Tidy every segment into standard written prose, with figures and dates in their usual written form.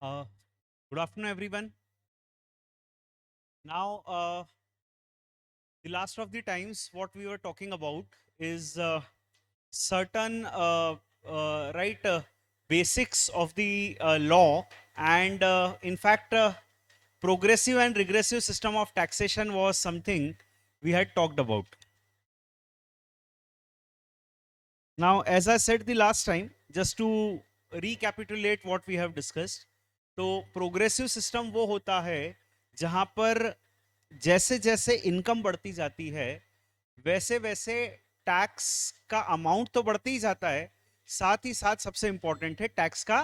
Uh, Good afternoon, everyone. Now, the last of the times, what we were talking about is certain right basics of the law, and in fact, progressive and regressive system of taxation was something we had talked about. Now, as I said the last time, just to recapitulate what we have discussed, तो progressive system वो होता है जहां पर जैसे जैसे income बढ़ती जाती है वैसे वैसे टैक्स का अमाउंट तो बढ़ते ही जाता है, साथ ही साथ सबसे इंपॉर्टेंट है टैक्स का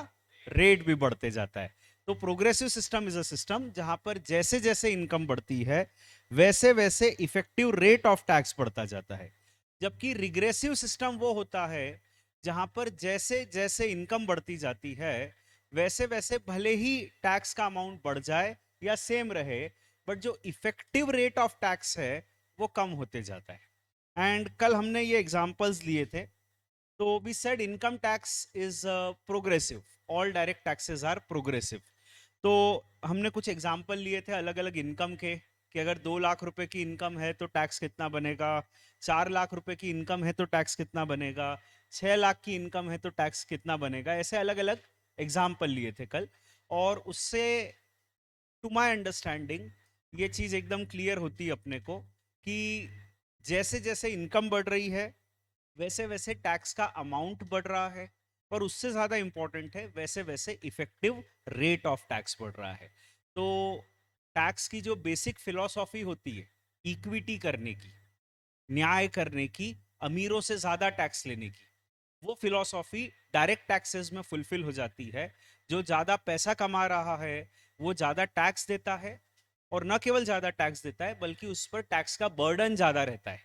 रेट भी बढ़ते जाता है। तो progressive system is a system जहां पर जैसे जैसे इनकम बढ़ती है वैसे वैसे इफेक्टिव रेट ऑफ टैक्स बढ़ता जाता है, जबकि रिग्रेसिव सिस्टम वो होता है जहां पर जैसे जैसे इनकम बढ़ती जाती है वैसे वैसे भले ही टैक्स का अमाउंट बढ़ जाए या सेम रहे, बट जो इफेक्टिव रेट ऑफ टैक्स है वो कम होते जाता है। एंड कल हमने ये एग्जांपल्स लिए थे, तो we said income tax is progressive, all direct taxes are progressive. तो हमने कुछ एग्जांपल लिए थे अलग अलग इनकम के, कि अगर 2 लाख रुपए की इनकम है तो टैक्स कितना बनेगा, 4 लाख रुपए की इनकम है तो टैक्स कितना बनेगा, 6 लाख की इनकम है तो टैक्स कितना बनेगा, ऐसे अलग अलग एग्जाम्पल लिए थे कल। और उससे टू माय अंडरस्टैंडिंग ये चीज एकदम क्लियर होती है अपने को कि जैसे जैसे इनकम बढ़ रही है वैसे वैसे टैक्स का अमाउंट बढ़ रहा है, पर उससे ज्यादा इंपॉर्टेंट है वैसे वैसे इफेक्टिव रेट ऑफ टैक्स बढ़ रहा है। तो टैक्स की जो बेसिक फिलॉसफी होती है इक्विटी करने की, न्याय करने की, अमीरों से ज्यादा टैक्स लेने की, वो फिलॉसफी डायरेक्ट टैक्सेस में फुलफिल हो जाती है। जो ज्यादा पैसा कमा रहा है वो ज्यादा टैक्स देता है, और न केवल ज्यादा टैक्स देता है बल्कि उस पर टैक्स का बर्डन ज्यादा रहता है,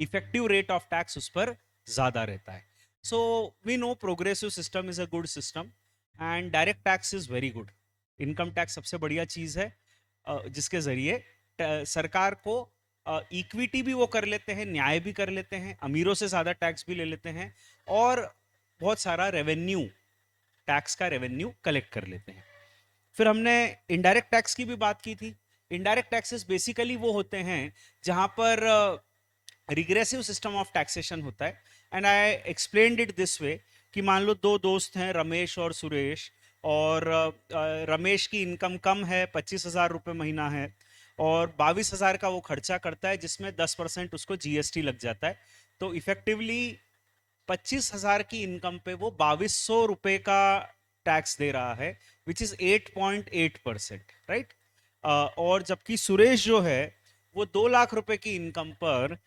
इफेक्टिव रेट ऑफ टैक्स उस पर ज्यादा रहता है। So we know progressive system is a good system and direct tax is very good. Income tax सबसे बढ़िया चीज है जिसके जरिए सरकार को इक्विटी भी वो कर लेते हैं, न्याय भी कर लेते हैं, अमीरों से ज्यादा टैक्स भी ले लेते हैं, और बहुत सारा रेवेन्यू, टैक्स का रेवेन्यू कलेक्ट कर लेते हैं। फिर हमने इनडायरेक्ट टैक्स की भी बात की थी। इनडायरेक्ट टैक्सेस बेसिकली वो होते हैं जहां पर रिग्रेसिव सिस्टम ऑफ टैक्सेशन होता है। And I explained it this way कि मान लो दो दोस्त हैं, रमेश और सुरेश, और रमेश की इनकम कम है, 25,000 रुपये महीना है, और 22,000 का वो खर्चा करता है जिसमें 10% उसको जीएसटी लग जाता है। तो इफेक्टिवली 25,000 की इनकम पे वो 2,200 रुपए का टैक्स दे रहा है, विच इज 8.8%, राइट। और जबकि सुरेश जो है वो 2 लाख रुपए की इनकम पर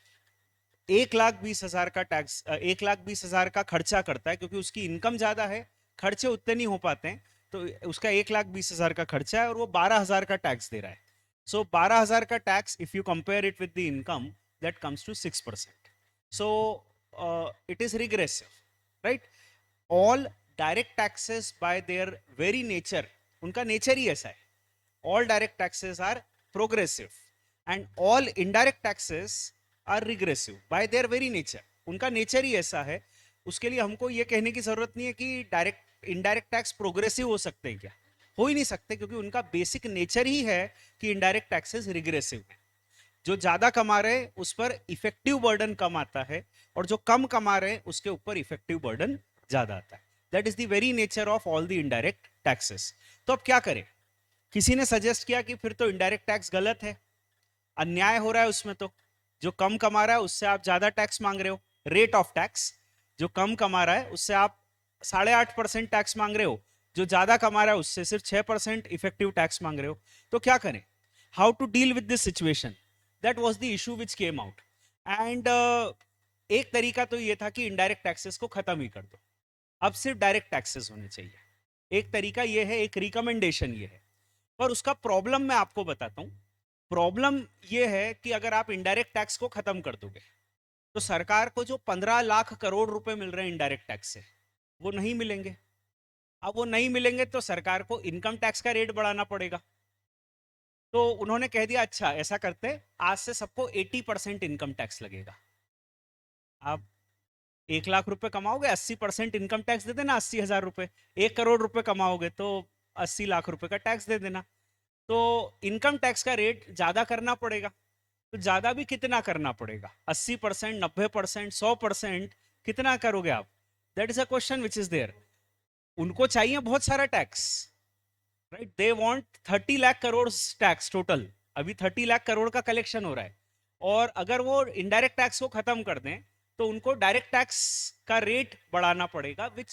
1,20,000 का टैक्स, 1,20,000 का खर्चा करता है, क्योंकि उसकी इनकम ज्यादा है, खर्चे उतने नहीं हो पाते हैं, तो उसका 1,20,000 का खर्चा है और वो 12,000 का टैक्स दे रहा है। सो 12,000 का tax, if you compare it with the income, that comes to 6%। So it is regressive, right. All direct taxes by their very nature, उनका नेचर ही ऐसा है, all direct taxes are progressive and all indirect taxes are regressive by their very nature। उनका नेचर ही ऐसा है। उसके लिए हमको ये कहने की जरूरत नहीं है कि डायरेक्ट इनडायरेक्ट टैक्स प्रोग्रेसिव हो सकते हैं, क्या हो ही नहीं सकते, क्योंकि उनका बेसिक नेचर ही है कि इनडायरेक्ट टैक्सेस रिग्रेसिव है। जो ज्यादा कमा रहे हैं उस पर इफेक्टिव बर्डन कम आता है, और जो कम कमा रहे हैं उसके ऊपर इफेक्टिव बर्डन ज्यादा आता है। That is the very nature of all the indirect taxes. तो अब क्या करें? किसी ने सजेस्ट किया कि फिर तो इनडायरेक्ट टैक्स गलत है, अन्याय हो रहा है उसमें, तो जो कम कमा रहा है उससे आप ज्यादा टैक्स मांग रहे हो, रेट ऑफ टैक्स। जो कम कमा रहा है उससे आप 8.5% टैक्स मांग रहे हो, जो ज्यादा कमा रहा है उससे सिर्फ 6% इफेक्टिव टैक्स मांग रहे हो। तो क्या करें? How to deal with this situation? That was the issue which came out. And एक तरीका तो ये था कि इनडायरेक्ट टैक्सेस को खत्म ही कर दो, अब सिर्फ डायरेक्ट टैक्सेस होने चाहिए। एक तरीका ये है, एक रिकमेंडेशन ये है। पर उसका प्रॉब्लम मैं आपको बताता हूं। प्रॉब्लम ये है कि अगर आप इनडायरेक्ट टैक्स को खत्म कर दोगे तो सरकार को जो 15 लाख करोड़ रुपए मिल रहे हैं इनडायरेक्ट टैक्स से, वो नहीं मिलेंगे। अब वो नहीं मिलेंगे तो सरकार को इनकम टैक्स का रेट बढ़ाना पड़ेगा। तो उन्होंने कह दिया अच्छा ऐसा करते, आज से सबको 80% इनकम टैक्स लगेगा। आप 1 लाख रुपए कमाओगे, 80% इनकम टैक्स दे देना, 80,000 रुपए। 1 करोड़ रुपए कमाओगे तो 80 लाख रुपए का टैक्स दे देना। तो इनकम टैक्स का रेट ज्यादा करना पड़ेगा। तो ज्यादा भी कितना करना पड़ेगा? 80%, 90%, 100%? कितना करोगे आप? That is a question which is there. उनको चाहिए बहुत सारा tax, right? They want 30 lakh crore tax total. अभी 30 लाख करोड़ का कलेक्शन हो रहा है, और अगर वो इनडायरेक्ट टैक्स को खत्म कर दें तो उनको डायरेक्ट टैक्स का रेट बढ़ाना पड़ेगा, विच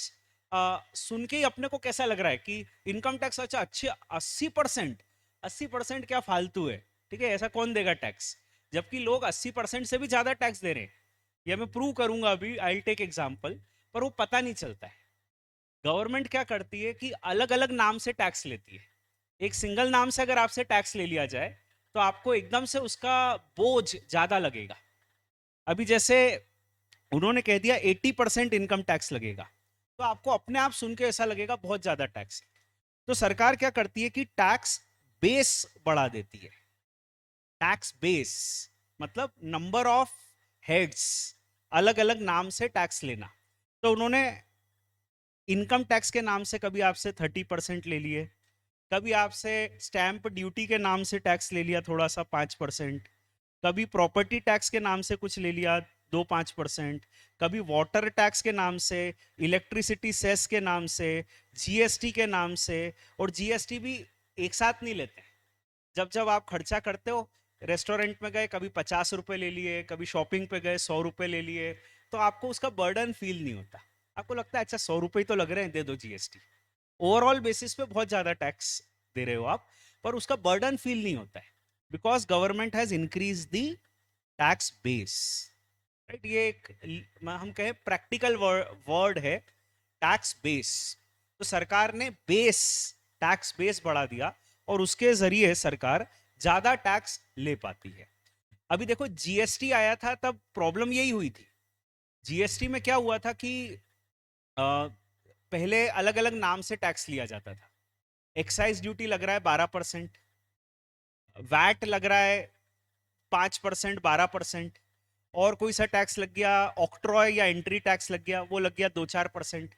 सुन के ही अपने को कैसा लग रहा है कि इनकम टैक्स अच्छा अच्छे 80%। 80% क्या फालतू है? ठीक है, ऐसा कौन देगा टैक्स? जबकि लोग 80% से भी ज्यादा टैक्स दे रहे हैं। ये मैं प्रूव करूंगा अभी, आई विल टेक एग्जांपल। पर वो पता नहीं चलता है। गवर्नमेंट क्या करती है कि अलग अलग नाम से टैक्स लेती है। एक सिंगल नाम से अगर आपसे टैक्स ले लिया जाए तो आपको एकदम से उसका बोझ ज्यादा लगेगा। अभी जैसे उन्होंने कह दिया 80% इनकम टैक्स लगेगा, तो आपको अपने आप सुन के ऐसा लगेगा बहुत ज्यादा टैक्स है। तो सरकार क्या करती है कि टैक्स बेस बढ़ा देती है। टैक्स बेस मतलब नंबर ऑफ हेड्स, अलग अलग नाम से टैक्स लेना। तो उन्होंने इनकम टैक्स के नाम से कभी आपसे 30% ले लिए, कभी आपसे स्टैंप ड्यूटी के नाम से टैक्स ले लिया थोड़ा सा 5%, कभी प्रॉपर्टी टैक्स के नाम से कुछ ले लिया 2-5%, कभी वाटर टैक्स के नाम से, इलेक्ट्रिसिटी सेस के नाम से, जीएसटी के नाम से। और जीएसटी भी एक साथ नहीं लेते। जब जब आप खर्चा करते हो, रेस्टोरेंट में गए कभी 50 रुपए ले लिए, कभी शॉपिंग पे गए 100 रुपए ले लिए, तो आपको उसका बर्डन फील नहीं होता। आपको लगता है अच्छा 100 रुपए ही तो लग रहे हैं, दे दो जीएसटी। ओवरऑल बेसिस पे बहुत ज्यादा टैक्स दे रहे हो आप, पर उसका बर्डन फील नहीं होता है, because government has increase the tax base, right? ये एक हम कहें प्रैक्टिकल वर्ड है, टैक्स बेस। तो सरकार ने बेस, टैक्स बेस बढ़ा दिया, और उसके जरिए सरकार ज्यादा टैक्स ले पाती है। अभी देखो जीएसटी आया था तब प्रॉब्लम यही हुई थी। जीएसटी में क्या हुआ था कि पहले अलग अलग नाम से टैक्स लिया जाता था। एक्साइज ड्यूटी लग रहा है 12%, वैट लग रहा है 5%, 12%, और कोई सा टैक्स लग गया, ऑक्ट्रॉय या एंट्री टैक्स लग गया, वो लग गया 2-4%।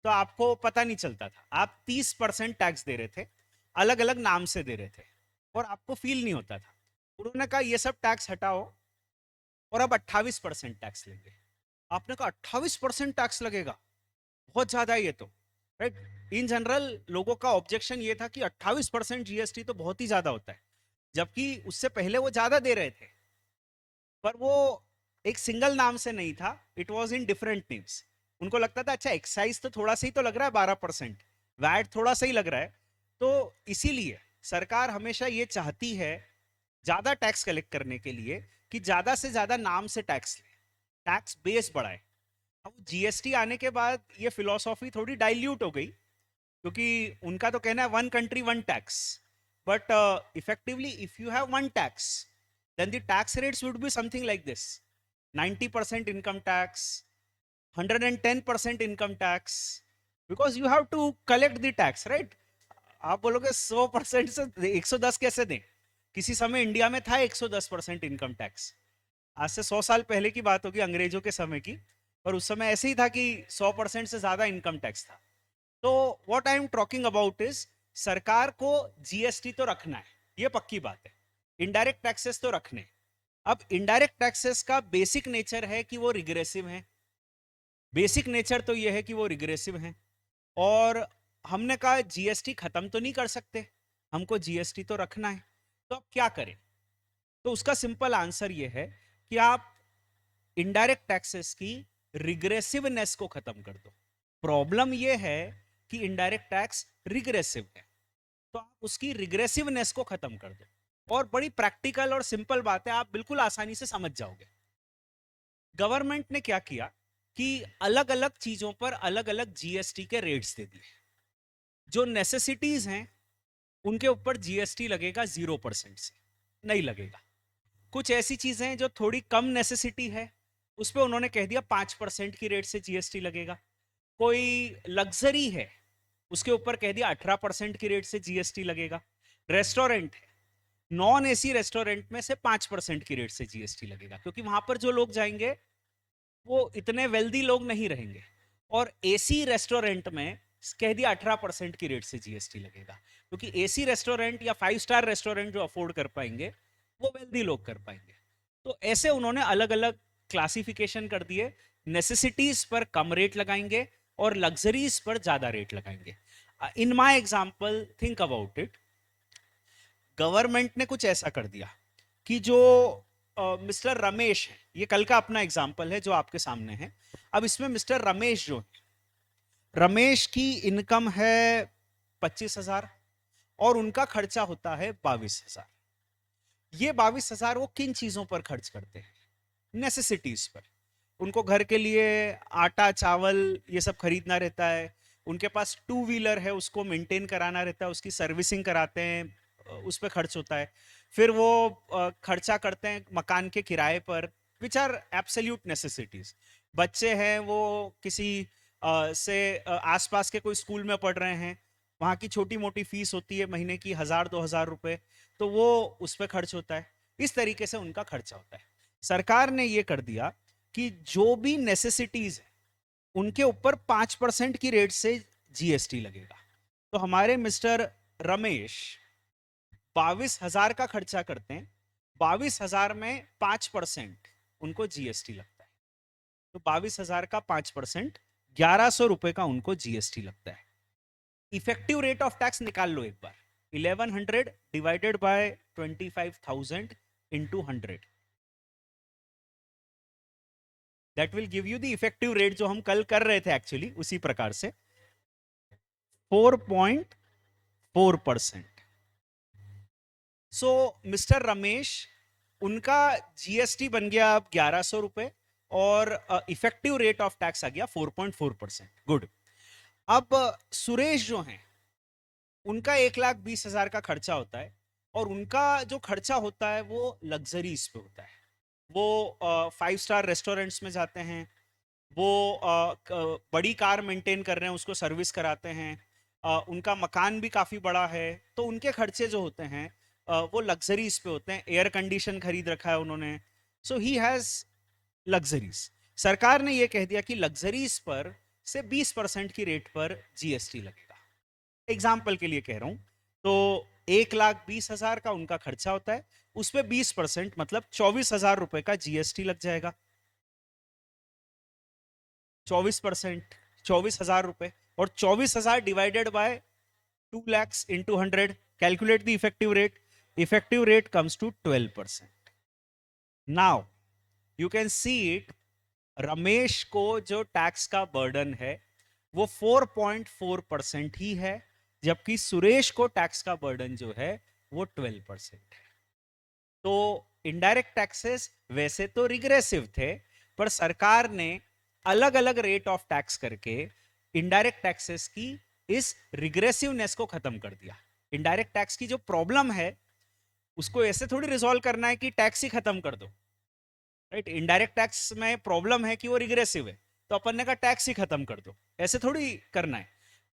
तो आपको पता नहीं चलता था, आप 30% टैक्स दे रहे थे, अलग अलग नाम से दे रहे थे, और आपको फील नहीं होता था। उन्होंने कहा ये सब टैक्स हटाओ और अब 28% टैक्स लेंगे। आपने कहा 28% टैक्स लगेगा, बहुत ज्यादा है ये तो, राइट? इन जनरल लोगों का ऑब्जेक्शन ये था कि 28% जीएसटी तो बहुत ही ज्यादा होता है, जबकि उससे पहले वो ज्यादा दे रहे थे, पर वो एक सिंगल नाम से नहीं था, it was in different names. उनको लगता था अच्छा एक्साइज तो थोड़ा सा ही तो लग रहा है 12%, वैट थोड़ा सा ही लग रहा है। तो इसीलिए सरकार हमेशा ये चाहती है ज्यादा टैक्स कलेक्ट करने के लिए कि ज्यादा से ज्यादा नाम से टैक्स ले, टैक्स बेस बढ़ाए। अब जीएसटी आने के बाद ये फिलॉसफी थोड़ी डाइल्यूट हो गई, क्योंकि उनका तो कहना है one country one tax, but effectively if you have one tax then the tax rates would be something like this: 90% income tax, 110% income tax, because you have to collect the tax, right? आप बोलोगे 100% से 110 कैसे दें? किसी समय India में था 110% income tax. आज से 100 साल पहले की बात होगी, अंग्रेजों के समय की, पर उस समय ऐसे ही था कि 100% से ज्यादा इनकम टैक्स था। तो what I am talking about is, सरकार को जीएसटी तो रखना है, ये पक्की बात है। इनडायरेक्ट टैक्सेस तो रखने। अब इनडायरेक्ट टैक्सेस का बेसिक नेचर है कि वो रिग्रेसिव है। बेसिक नेचर तो ये है कि वो रिग्रेसिव है, और हमने कहा जीएसटी खत्म तो नहीं कर सकते, हमको जीएसटी तो रखना है। तो अब क्या करें? तो उसका सिंपल आंसर ये है कि आप इनडायरेक्ट टैक्सेस की रिग्रेसिवनेस को खत्म कर दो। प्रॉब्लम ये है कि इनडायरेक्ट टैक्स रिग्रेसिव है, तो आप उसकी रिग्रेसिवनेस को खत्म कर दो। और बड़ी प्रैक्टिकल और सिंपल बात है, आप बिल्कुल आसानी से समझ जाओगे। गवर्नमेंट ने क्या किया कि अलग अलग चीजों पर अलग अलग जीएसटी के रेट्स दे दिए। जो नेसेसिटीज हैं उनके ऊपर जीएसटी लगेगा 0% से, नहीं लगेगा। कुछ ऐसी चीजें हैं जो थोड़ी कम नेसेसिटी है, उस पर उन्होंने कह दिया 5% की रेट से जीएसटी लगेगा। कोई लग्जरी है, उसके ऊपर कह दिया 18% की रेट से जीएसटी लगेगा। रेस्टोरेंट है, नॉन एसी रेस्टोरेंट में से 5% की रेट से जीएसटी लगेगा, क्योंकि वहां पर जो लोग जाएंगे वो इतने वेल्दी लोग नहीं रहेंगे। और एसी रेस्टोरेंट में कह दिया 18% की रेट से जीएसटी लगेगा, क्योंकि एसी रेस्टोरेंट या 5 स्टार रेस्टोरेंट जो अफोर्ड कर पाएंगे वो वेल्दी लोग कर पाएंगे। तो ऐसे उन्होंने अलग अलग क्लासिफिकेशन कर दिए, नेसेसिटीज पर कम रेट लगाएंगे और लग्जरीज पर ज्यादा रेट लगाएंगे। In my example think about it, government ने कुछ ऐसा कर दिया कि जो मिस्टर रमेश है, ये कल का अपना एग्जाम्पल है जो आपके सामने है। अब इसमें मिस्टर रमेश जो है, रमेश की इनकम है 25,000 और उनका खर्चा होता है 22,000। ये 22,000 वो किन चीजों पर खर्च करते हैं? नेसेसिटीज पर। उनको घर के लिए आटा चावल ये सब खरीदना रहता है, उनके पास 2 व्हीलर है उसको मेंटेन कराना रहता है, उसकी सर्विसिंग कराते हैं, उस पर खर्च होता है। फिर वो खर्चा करते हैं मकान के किराए पर, विच आर एब्सोल्यूट नेसेसिटीज। बच्चे हैं वो किसी आसपास के कोई स्कूल में पढ़ रहे हैं, वहाँ की छोटी मोटी फीस होती है महीने की 1,000-2,000 रुपए, तो वो उस पर खर्च होता है। इस तरीके से उनका खर्चा होता है। सरकार ने ये कर दिया कि जो भी नेसेसिटीज है उनके ऊपर 5% की रेट से जीएसटी लगेगा। तो हमारे मिस्टर रमेश 22,000 का खर्चा करते हैं, 22,000 में 5% उनको जीएसटी लगता है। तो 22,000 का 5% 1,100 रुपए का उनको जीएसटी लगता है। इफेक्टिव रेट ऑफ टैक्स निकाल लो एक बार, 1100 divided by 25,000 into 100, that will give you the effective rate जो हम कल कर रहे थे एक्चुअली उसी प्रकार से, 4.4%। सो मिस्टर रमेश, उनका जीएसटी बन गया अब 1,100 रुपए और इफेक्टिव रेट ऑफ टैक्स आ गया 4.4%। गुड। अब सुरेश जो हैं, उनका 1,20,000 का खर्चा होता है और उनका जो खर्चा होता है वो लग्जरीज पे होता है। वो 5 स्टार रेस्टोरेंट्स में जाते हैं, वो बड़ी कार मेंटेन कर रहे हैं, उसको सर्विस कराते हैं, उनका मकान भी काफ़ी बड़ा है, तो उनके खर्चे जो होते हैं वो लग्जरीज पे होते हैं। एयर कंडीशन खरीद रखा है उन्होंने, सो ही हैज़ लग्जरीज। सरकार ने ये कह दिया कि लग्जरीज पर से 20% की रेट पर जीएसटी लगेगा। एग्जाम्पल के लिए कह रहा हूं, तो 1,20,000 का उनका खर्चा होता है, उस पर 20% मतलब 24,000 रुपए का जीएसटी लग जाएगा। 24%, 24,000 रुपए, और 24,000 divided by 2 lakhs into 100, calculate the effective rate. Effective rate comes to 12%। Now you can see it, Ramesh को जो टैक्स का बर्डन है वो 4.4% ही है, जबकि सुरेश को टैक्स का बर्डन जो है वो 12% है। तो इनडायरेक्ट टैक्सेस वैसे तो रिग्रेसिव थे, पर सरकार ने अलग अलग रेट ऑफ टैक्स करके इनडायरेक्ट टैक्सेस की इस रिग्रेसिवनेस को खत्म कर दिया। इनडायरेक्ट टैक्स की जो प्रॉब्लम है उसको ऐसे थोड़ी रिजॉल्व करना है कि टैक्स ही खत्म कर दो, राइट? इनडायरेक्ट टैक्स में प्रॉब्लम है कि वो रिग्रेसिव है, तो अपन ने कहा टैक्स ही खत्म कर दो, ऐसे थोड़ी करना है।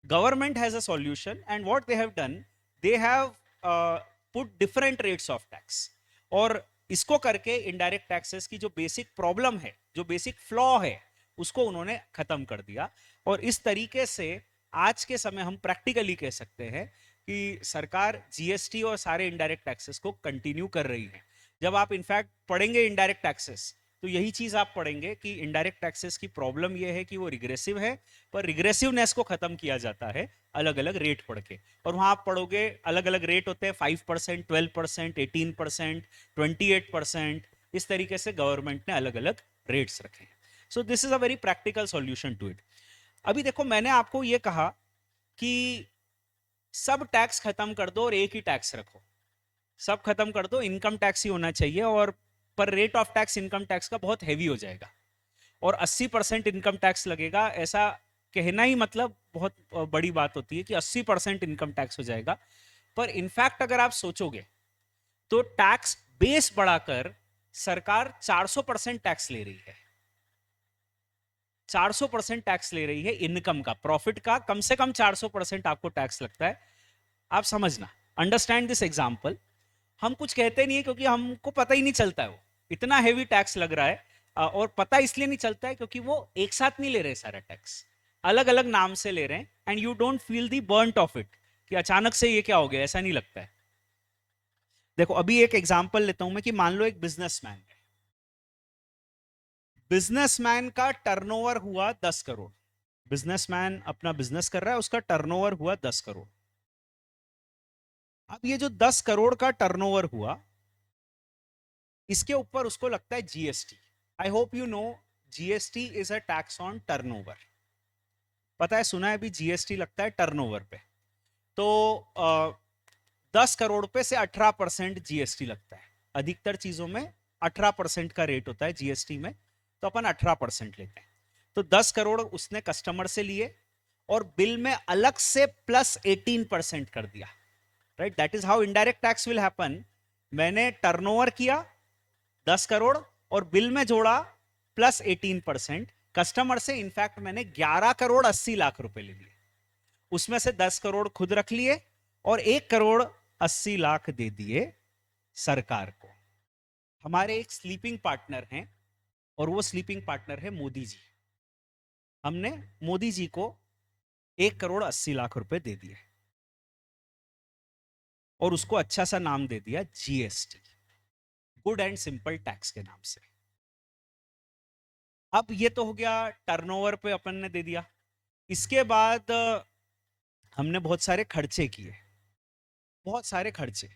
Government has a solution and what they have done, they have put different rates of tax, और इसको करके इनडायरेक्ट टैक्सेस की जो बेसिक प्रॉब्लम है, जो बेसिक फ्लॉ है, उसको उन्होंने खत्म कर दिया। और इस तरीके से आज के समय हम प्रैक्टिकली कह सकते हैं कि सरकार जीएसटी और सारे इनडायरेक्ट टैक्सेस को कंटिन्यू कर रही है। जब आप इनफैक्ट पढ़ेंगे इनडायरेक्ट टैक्सेस, तो यही चीज आप पढ़ेंगे कि इनडायरेक्ट टैक्सेस की प्रॉब्लम यह है कि वो रिग्रेसिव है, पर रिग्रेसिवनेस को खत्म किया जाता है अलग अलग रेट पढ़ के। और वहां आप पढ़ोगे अलग अलग रेट होते हैं, 5%, 12%, 18%, 28%, इस तरीके से गवर्नमेंट ने अलग अलग रेट्स रखे हैं। So this is a very practical solution to it. अभी देखो, मैंने आपको ये कहा कि सब टैक्स खत्म कर दो और एक ही टैक्स रखो, सब खत्म कर दो, इनकम टैक्स ही होना चाहिए, और पर rate of tax income tax का बहुत हैवी हो जाएगा और 80% इनकम टैक्स लगेगा। ऐसा कहना ही मतलब बहुत बड़ी बात होती है कि 80% इनकम टैक्स हो जाएगा, पर इनफैक्ट अगर आप सोचोगे तो टैक्स बेस बढ़ाकर सरकार 400% टैक्स ले रही है। 400% टैक्स ले रही है इनकम का, प्रॉफिट का कम से कम 400% आपको टैक्स लगता है। आप समझना, अंडरस्टैंड दिस एग्जाम्पल। हम कुछ कहते नहीं है क्योंकि हमको पता ही नहीं चलता है वो इतना हैवी टैक्स लग रहा है, और पता इसलिए नहीं चलता है क्योंकि वो एक साथ नहीं ले रहे सारा टैक्स, अलग अलग नाम से ले रहे हैं, and you don't feel the burnt of it कि अचानक से ये क्या हो गया, ऐसा नहीं लगता है। देखो अभी एक एग्जांपल लेता हूं मैं कि मान लो एक बिजनेसमैन है, बिजनेसमैन का टर्नओवर हुआ 10 करोड़, बिजनेसमैन अपना बिजनेस कर रहा है, उसका टर्नओवर हुआ 10 करोड़। अब ये जो 10 करोड़ का टर्नओवर हुआ, इसके ऊपर उसको लगता है GST. I hope you know GST is a tax on turnover. पता है, सुना है भी जीएसटी लगता है टर्नओवर पे। तो 10 करोड़ पे से 18% जीएसटी लगता है। अधिकतर चीजों में 18% का रेट होता है जीएसटी में, तो अपन 18% लेते हैं। तो 10 करोड़ उसने कस्टमर से लिए और बिल में अलग से प्लस 18% कर दिया, right? That is how indirect tax will happen. मैंने टर्नओवर किया 10 करोड़ और बिल में जोड़ा प्लस 18%। कस्टमर से इनफैक्ट मैंने 11 करोड़ 80 लाख रुपए ले लिए, उसमें से 10 करोड़ खुद रख लिए और 1 करोड़ 80 लाख दे दिए सरकार को। हमारे एक स्लीपिंग पार्टनर हैं और वो स्लीपिंग पार्टनर है मोदी जी। हमने मोदी जी को 1 करोड़ 80 लाख रुपए दे दिए और उसको अच्छा सा नाम दे दिया GST, good and simple tax के नाम से। अब ये तो हो गया टर्नओवर पे अपन ने दे दिया। इसके बाद हमने बहुत सारे खर्चे किए, बहुत सारे खर्चे,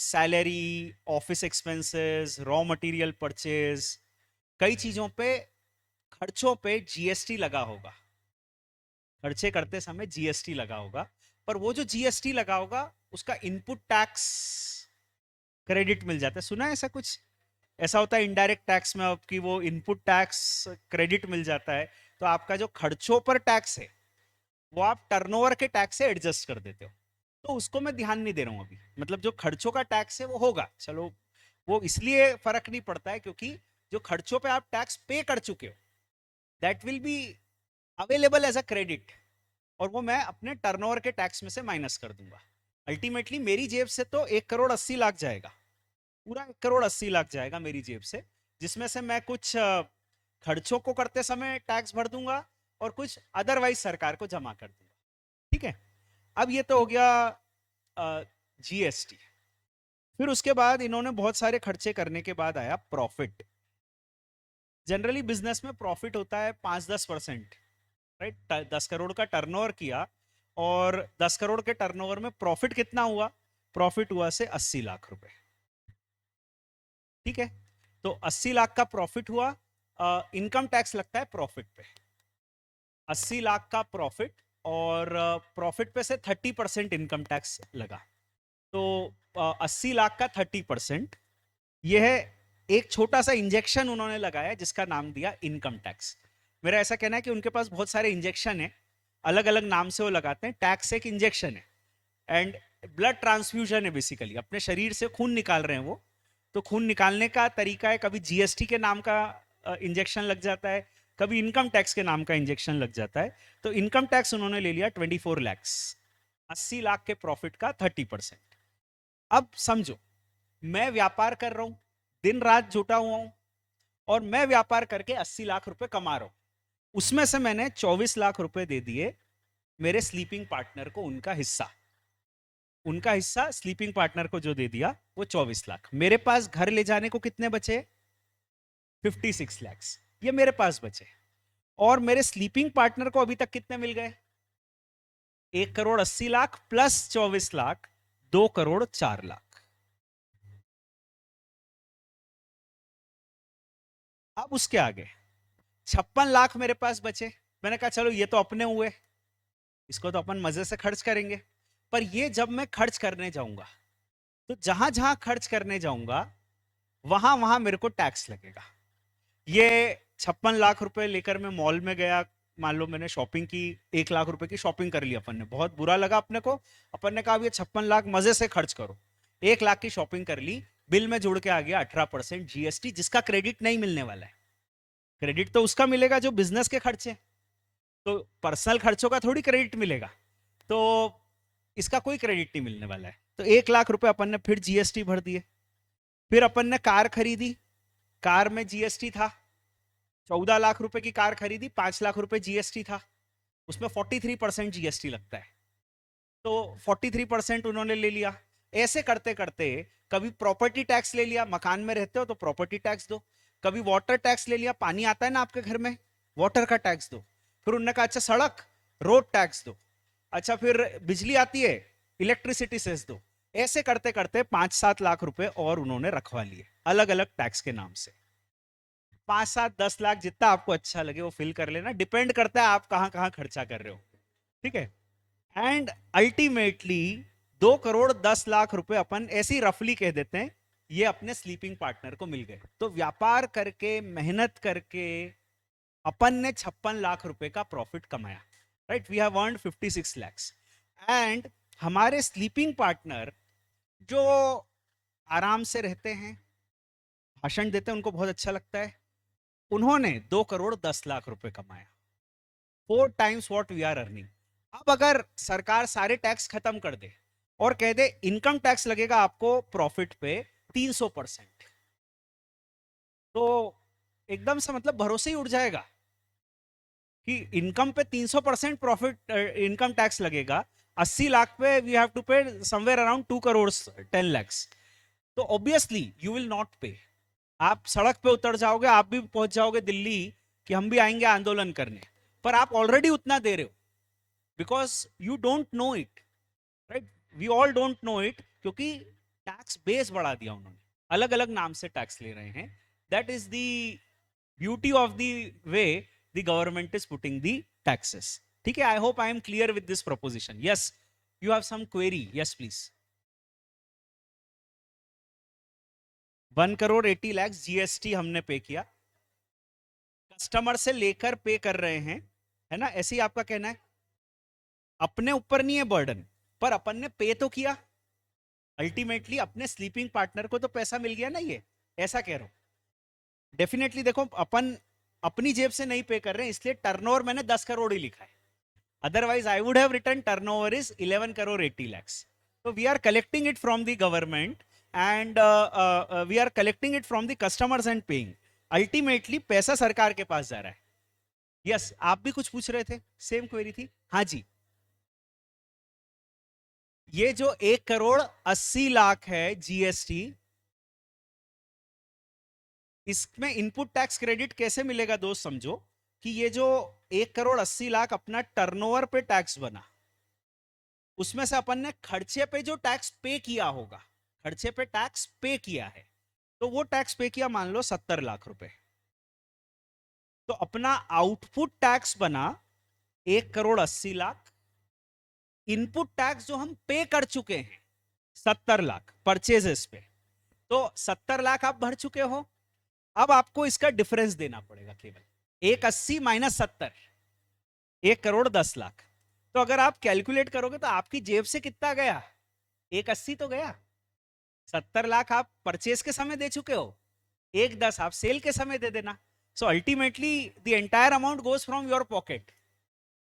salary, office expenses, raw material purchase, कई चीजों पे खर्चों पे जीएसटी लगा होगा, खर्चे करते समय जीएसटी लगा होगा। पर वो जो जीएसटी लगा होगा उसका इनपुट टैक्स क्रेडिट मिल जाता है। सुना है ऐसा कुछ? ऐसा होता है इनडायरेक्ट टैक्स में आपकी वो इनपुट टैक्स क्रेडिट मिल जाता है, तो आपका जो खर्चों पर टैक्स है वो आप टर्नओवर के टैक्स से एडजस्ट कर देते हो। तो उसको मैं ध्यान नहीं दे रहा हूं अभी, मतलब जो खर्चों का टैक्स है वो होगा, चलो वो इसलिए फर्क नहीं पड़ता है क्योंकि जो खर्चों पे आप टैक्स पे कर चुके हो that will be available as a credit, और वो मैं अपने टर्नओवर के टैक्स में से माइनस कर दूंगा। अल्टीमेटली मेरी जेब से तो 1 करोड़ 80 लाख जाएगा, पूरा 1 करोड़ 80 लाख जाएगा मेरी जेब से, जिसमें से मैं कुछ खर्चों को करते समय टैक्स भर दूंगा और कुछ अदरवाइज सरकार को जमा कर दूंगा। ठीक है, अब ये तो हो गया जीएसटी। फिर उसके बाद इन्होंने बहुत सारे खर्चे करने के बाद आया प्रॉफिट। जनरली बिजनेस में प्रॉफिट होता है 5-10%, राइट? 10 करोड़ का टर्नओवर किया और 10 करोड़ के टर्नओवर में प्रॉफिट कितना हुआ? प्रॉफिट हुआ से 80 लाख रुपए। ठीक है, तो 80 लाख का प्रॉफिट हुआ, इनकम टैक्स लगता है प्रॉफिट पे। 80 लाख का प्रॉफिट और प्रॉफिट पे से 30% इनकम टैक्स लगा, तो 80 लाख का 30%, यह है एक छोटा सा इंजेक्शन उन्होंने लगाया जिसका नाम दिया इनकम टैक्स। मेरा ऐसा कहना है कि उनके पास बहुत सारे इंजेक्शन है, अलग अलग नाम से वो लगाते हैं। टैक्स एक इंजेक्शन है एंड ब्लड ट्रांसफ्यूजन है, बेसिकली अपने शरीर से खून निकाल रहे हैं वो। तो खून निकालने का तरीका है, कभी जीएसटी के नाम का इंजेक्शन लग जाता है, कभी इनकम टैक्स के नाम का इंजेक्शन लग जाता है। तो इनकम टैक्स उन्होंने ले लिया 24 लैक्स, 80 लाख के प्रॉफिट का 30%। अब समझो, मैं व्यापार कर रहा हूं, दिन रात जुटा हुआ हूं और मैं व्यापार करके 80 लाख रुपए कमा रहा हूं, उसमें से मैंने 24 लाख रुपए दे दिए मेरे स्लीपिंग पार्टनर को, उनका हिस्सा स्लीपिंग पार्टनर को जो दे दिया वो 24 लाख। मेरे पास घर ले जाने को कितने बचे? 56 लैक्स, ये मेरे पास बचे। और मेरे स्लीपिंग पार्टनर को अभी तक कितने मिल गए? 1 करोड़ 80 लाख प्लस 24 लाख, 2 करोड़ 4 लाख। अब उसके आगे 56 लाख मेरे पास बचे। मैंने कहा चलो ये तो अपने हुए, इसको तो अपन मजे से खर्च करेंगे। पर ये जब मैं खर्च करने जाऊंगा तो जहां जहां खर्च करने जाऊंगा वहां वहां मेरे को टैक्स लगेगा। ये 56 लाख रुपए लेकर मैं मॉल में गया, मान लो मैंने शॉपिंग की, 1 लाख रुपए की शॉपिंग कर ली अपन ने, बहुत बुरा लगा अपने को। अपन ने कहा ये 56 लाख मजे से खर्च करो, 1 लाख की शॉपिंग कर ली, बिल में जुड़ के आ गया 18% जीएसटी, जिसका क्रेडिट नहीं मिलने वाला है। क्रेडिट तो उसका मिलेगा जो बिजनेस के खर्चे, तो पर्सनल खर्चों का थोड़ी क्रेडिट मिलेगा, तो इसका कोई क्रेडिट नहीं मिलने वाला है। तो 1 लाख रुपए अपन ने फिर जीएसटी भर दिए। फिर अपन ने कार खरीदी, कार में जीएसटी था, 14 लाख रुपए की कार खरीदी, 5 लाख रुपए जीएसटी था। उसमें 43% जीएसटी लगता है, तो 43% उन्होंने ले लिया। ऐसे करते करते कभी प्रॉपर्टी टैक्स ले लिया, मकान में रहते हो तो प्रॉपर्टी टैक्स दो, कभी वाटर टैक्स ले लिया, पानी आता है ना आपके घर में, वाटर का टैक्स दो। फिर उन्होंने कहा अच्छा सड़क, रोड टैक्स दो। अच्छा फिर बिजली आती है, इलेक्ट्रिसिटी सेस दो। ऐसे करते करते 5-7 लाख रुपए और उन्होंने रखवा लिए अलग अलग टैक्स के नाम से। 5-7-10 लाख जितना आपको अच्छा लगे वो फिल कर लेना, डिपेंड करता है आप कहां कहां खर्चा कर रहे हो, ठीक है। एंड अल्टीमेटली 2 करोड़ 10 लाख रुपए अपन ऐसी रफली कह देते हैं ये अपने स्लीपिंग पार्टनर को मिल गए। तो व्यापार करके मेहनत करके अपन ने 56 लाख रुपए का प्रॉफिट कमाया, right, we have earned 56 lakhs। And हमारे स्लीपिंग पार्टनर जो आराम से रहते हैं, भाषण देते हैं, उनको बहुत अच्छा लगता है, उन्होंने 2 करोड़ 10 लाख रुपए कमाया, 4 times what we are earning। अब अगर सरकार सारे टैक्स खत्म कर दे और कह दे इनकम टैक्स लगेगा आपको प्रॉफिट पे 300%, तो एकदम से मतलब भरोसे ही उड़ जाएगा कि इनकम पे 300% प्रॉफिट इनकम टैक्स लगेगा। 80 लाख पे वी हैव टू पे समवेयर अराउंड 2 करोड़ 10 lakhs। तो ऑब्वियसली यू विल नॉट पे। आप सड़क पे उतर जाओगे, आप भी पहुंच जाओगे दिल्ली कि हम भी आएंगे आंदोलन करने, पर आप ऑलरेडी उतना दे रहे हो because you don't know it, right, we all don't know it, क्योंकि टैक्स बेस बढ़ा दिया उन्होंने, अलग अलग नाम से टैक्स ले रहे हैं। That is the beauty of the way the government is putting the taxes, ठीक है। I hope I am clear with this proposition. Yes, you have some query, yes please. 1 crore 80 lakhs GST हमने pay किया, customer से लेकर पे कर रहे हैं, है ना, ऐसे ही आपका कहना है। अपने ऊपर नहीं है बर्डन, पर अपन ने पे तो किया, अल्टीमेटली अपने स्लीपिंग पार्टनर को तो पैसा मिल गया ना, ये ऐसा कह रहा हूं। डेफिनेटली देखो अपन अपनी जेब से नहीं पे कर रहे हैं, इसलिए टर्नओवर मैंने 10 करोड़ ही लिखा है, otherwise I would have written turnover is 11 crore 80 lakhs। so we are collecting it from the government and we are collecting it from the customers and paying। Ultimately पैसा सरकार के पास जा रहा है। यस, आप भी कुछ पूछ रहे थे, सेम क्वेरी थी, हाँ जी। ये जो 1 करोड़ 80 लाख है जीएसटी, इसमें इनपुट टैक्स क्रेडिट कैसे मिलेगा दोस्त, समझो कि ये जो 1 करोड़ 80 लाख अपना टर्नओवर पे टैक्स बना, उसमें से अपन ने खर्चे पे जो टैक्स पे किया होगा, खर्चे पे टैक्स पे किया है, तो वो टैक्स पे किया मान लो 70 लाख रुपए, तो अपना आउटपुट टैक्स बना 1 करोड़ 80 लाख। इनपुट टैक्स जो हम पे कर चुके हैं 70 लाख परचेजेस पे, तो 70 लाख आप भर चुके हो, अब आपको इसका डिफरेंस देना पड़ेगा केवल 180 माइनस 70, 1 करोड़ 10 लाख। तो अगर आप कैलकुलेट करोगे तो आपकी जेब से कितना गया, 180 तो गया, 70 लाख आप परचेज के समय दे चुके हो, 110 आप सेल के समय दे देना। So ultimately the entire amount goes from your pocket,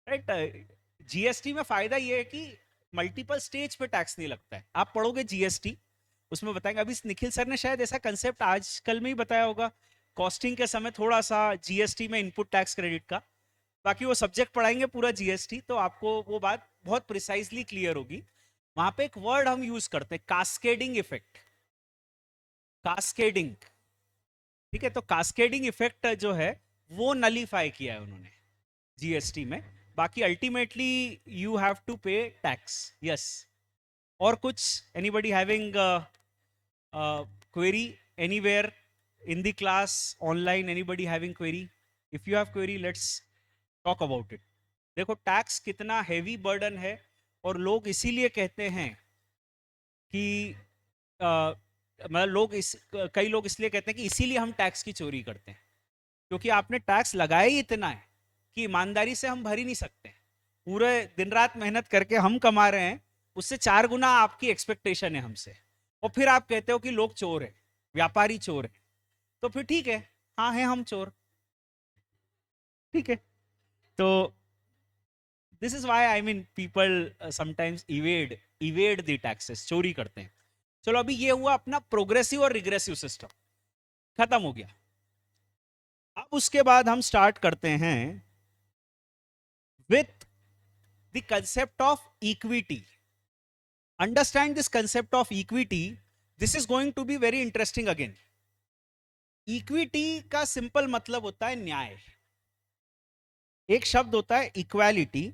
right. GST में फायदा ये है कि मल्टीपल स्टेज पे टैक्स नहीं लगता है। आप पढ़ोगे जीएसटी, उसमें बताएंगे, अभी निखिल सर ने शायद ऐसा कंसेप्ट आज कल में ही बताया होगा, कॉस्टिंग के समय थोड़ा सा जीएसटी में इनपुट टैक्स क्रेडिट का, बाकी वो सब्जेक्ट पढ़ाएंगे पूरा जीएसटी, तो आपको वो बात बहुत प्रिसाइजली क्लियर होगी। वहां पे एक वर्ड हम यूज करते हैं, कास्केडिंग इफेक्ट, कास्केडिंग, ठीक है। तो कास्केडिंग इफेक्ट जो है वो नलीफाई किया है उन्होंने जीएसटी में, बाकी अल्टीमेटली यू हैव टू पे टैक्स। यस, और कुछ, anybody having query anywhere in the class, online, anybody having query? If you have query, let's talk about it। देखो टैक्स कितना हेवी बर्डन है, और लोग इसीलिए कहते हैं कि मतलब कई लोग इसलिए कहते हैं कि इसीलिए हम टैक्स की चोरी करते हैं, क्योंकि आपने टैक्स लगाया ही इतना है कि ईमानदारी से हम भर ही नहीं सकते। पूरे दिन रात मेहनत करके हम कमा रहे हैं, उससे 4 गुना आपकी एक्सपेक्टेशन है हमसे, और फिर आप कहते हो कि लोग चोर है, व्यापारी चोर है, तो फिर ठीक है, हाँ है हम चोर, ठीक है। तो this is why I mean people sometimes evade the taxes, चोरी करते हैं। चलो अभी ये हुआ अपना प्रोग्रेसिव और रिग्रेसिव सिस्टम, खत्म हो गया। अब उसके बाद हम स्टार्ट करते हैं with the concept of equity. Understand this concept of equity. This is going to be very interesting again. Equity का सिंपल मतलब होता है न्याय. एक शब्द होता है इक्वालिटी.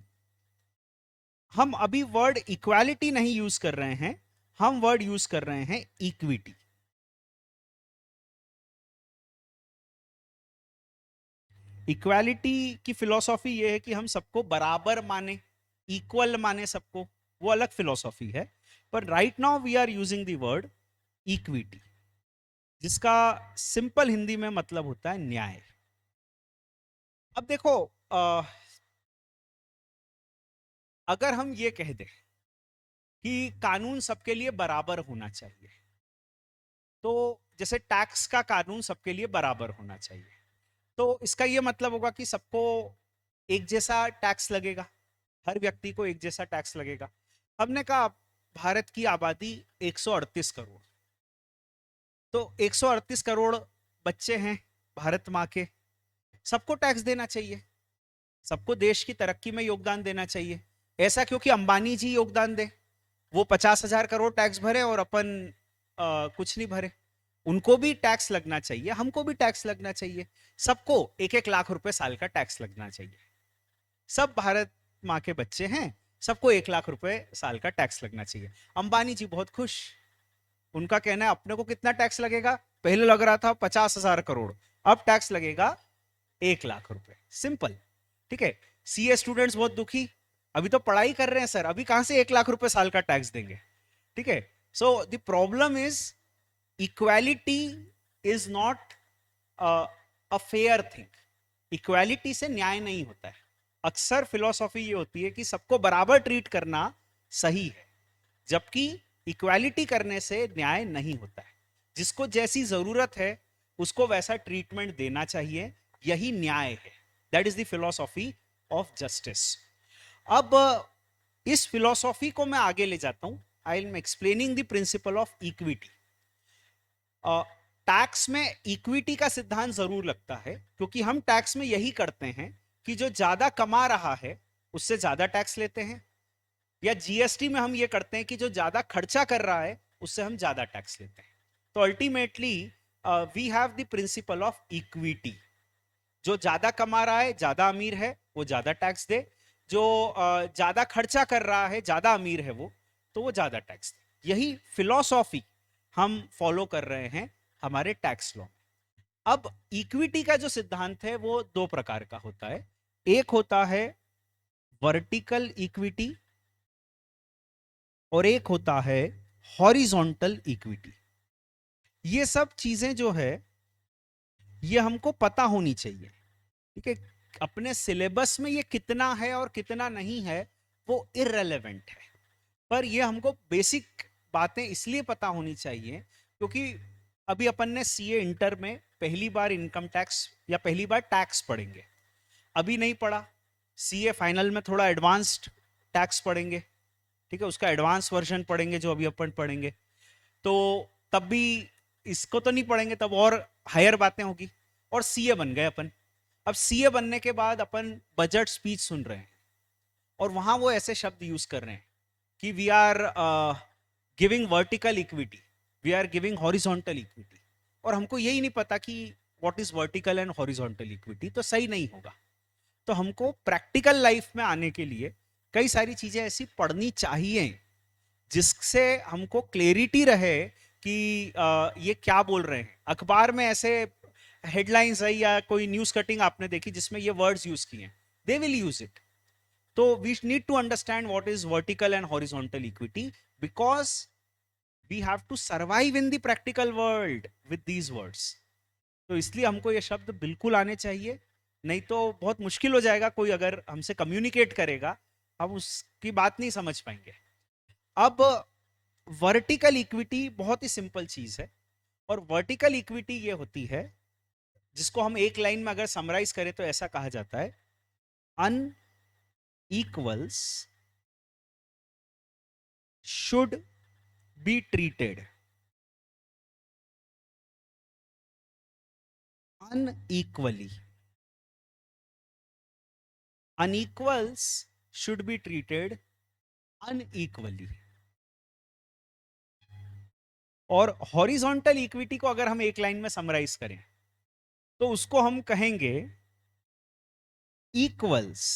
हम अभी वर्ड इक्वालिटी नहीं यूज कर रहे हैं, हम वर्ड यूज कर रहे हैं इक्विटी. इक्वालिटी की फिलॉसफी ये है कि हम सबको बराबर माने, इक्वल माने सबको, वो अलग फिलॉसफी है. पर right now we are using the word equity, जिसका सिंपल हिंदी में मतलब होता है न्याय. अब देखो, अगर हम ये कह दें कि कानून सबके लिए बराबर होना चाहिए, तो जैसे टैक्स का कानून सबके लिए बराबर होना चाहिए, तो इसका ये मतलब होगा कि सबको एक जैसा टैक्स लगेगा, हर व्यक्ति को एक जैसा टैक्स लगेगा. हमने कहा भारत की आबादी 138 करोड़, तो 138 करोड़ बच्चे हैं भारत माँ के, सबको टैक्स देना चाहिए, सबको देश की तरक्की में योगदान देना चाहिए. ऐसा क्योंकि अंबानी जी योगदान दे, वो 50,000 करोड़ टैक्स भरे और अपन कुछ नहीं भरे. उनको भी टैक्स लगना चाहिए, हमको भी टैक्स लगना चाहिए, सबको 1-1 लाख रुपए साल का टैक्स लगना चाहिए. सब भारत माँ के बच्चे हैं, सबको 1 लाख रुपए साल का टैक्स लगना चाहिए. अंबानी जी बहुत खुश, उनका कहना है अपने को कितना टैक्स लगेगा, पहले लग रहा था 50,000 करोड़, अब टैक्स लगेगा 1 लाख रुपए. सिंपल. ठीक है. सीए स्टूडेंट्स बहुत दुखी, अभी तो पढ़ाई कर रहे हैं सर, अभी कहां से 1 लाख रुपए साल का टैक्स देंगे. ठीक है. So the problem is equality is not a fair thing. Equality से न्याय नहीं होता है. अक्सर फिलॉसफी ये होती है कि सबको बराबर ट्रीट करना सही है, जबकि इक्वालिटी करने से न्याय नहीं होता है. जिसको जैसी जरूरत है उसको वैसा ट्रीटमेंट देना चाहिए, यही न्याय है. That is the philosophy of justice. अब इस फिलॉसफी को मैं आगे ले जाता हूं. I am explaining the principle of equity. Tax में इक्विटी का सिद्धांत जरूर लगता है, क्योंकि हम टैक्स में यही करते हैं कि जो ज्यादा कमा रहा है उससे ज्यादा टैक्स लेते हैं, या जीएसटी में हम ये करते हैं कि जो ज्यादा खर्चा कर रहा है उससे हम ज्यादा टैक्स लेते हैं. तो ultimately we have the principle of equity. जो ज्यादा कमा रहा है, ज्यादा अमीर है, वो ज्यादा टैक्स दे. जो ज्यादा खर्चा कर रहा है, ज्यादा अमीर है वो, तो वो ज्यादा टैक्स दे. यही फिलॉसॉफी हम फॉलो कर रहे हैं हमारे टैक्स लॉ. अब इक्विटी का जो सिद्धांत है वो दो प्रकार का होता है. एक होता है वर्टिकल इक्विटी और एक होता है हॉरिजॉन्टल इक्विटी. ये सब चीजें जो है ये हमको पता होनी चाहिए. ठीक है. अपने सिलेबस में ये कितना है और कितना नहीं है वो इररेलेवेंट है, पर ये हमको बेसिक बातें इसलिए पता होनी चाहिए क्योंकि अभी अपन ने सीए इंटर में पहली बार इनकम टैक्स या पहली बार टैक्स पढ़ेंगे, अभी नहीं पढ़ा. सीए फाइनल में थोड़ा एडवांस्ड टैक्स पढ़ेंगे. ठीक है. उसका एडवांस वर्जन पढ़ेंगे जो अभी अपन पढ़ेंगे. तो तब भी इसको तो नहीं पढ़ेंगे, तब और हायर बातें होगी. और सीए बन गए अपन. अब सीए बनने के बाद अपन बजट स्पीच सुन रहे हैं और वहां वो ऐसे शब्द यूज कर रहे हैं कि we are giving vertical equity, we are giving horizontal equity, और हमको यही नहीं पता कि what is vertical and horizontal equity. तो सही नहीं होगा. तो हमको प्रैक्टिकल लाइफ में आने के लिए कई सारी चीजें ऐसी पढ़नी चाहिए जिससे हमको क्लैरिटी रहे कि ये क्या बोल रहे हैं. अखबार में ऐसे हेडलाइंस है या कोई न्यूज कटिंग आपने देखी जिसमें ये वर्ड्स यूज किए हैं, दे विल यूज इट. तो we need to understand what is vertical and horizontal equity, because we have to survive in the practical world with these words. तो इसलिए हमको ये शब्द बिल्कुल आने चाहिए, नहीं तो बहुत मुश्किल हो जाएगा. कोई अगर हमसे कम्युनिकेट करेगा हम उसकी बात नहीं समझ पाएंगे. अब वर्टिकल इक्विटी बहुत ही सिंपल चीज है, और वर्टिकल इक्विटी ये होती है जिसको हम एक लाइन में अगर समराइज करें तो ऐसा कहा जाता है, unequals should be treated unequally. अनइक्वल्स should be treated unequally. और हॉरिजॉन्टल इक्विटी को अगर हम एक लाइन में समराइज करें तो उसको हम कहेंगे equals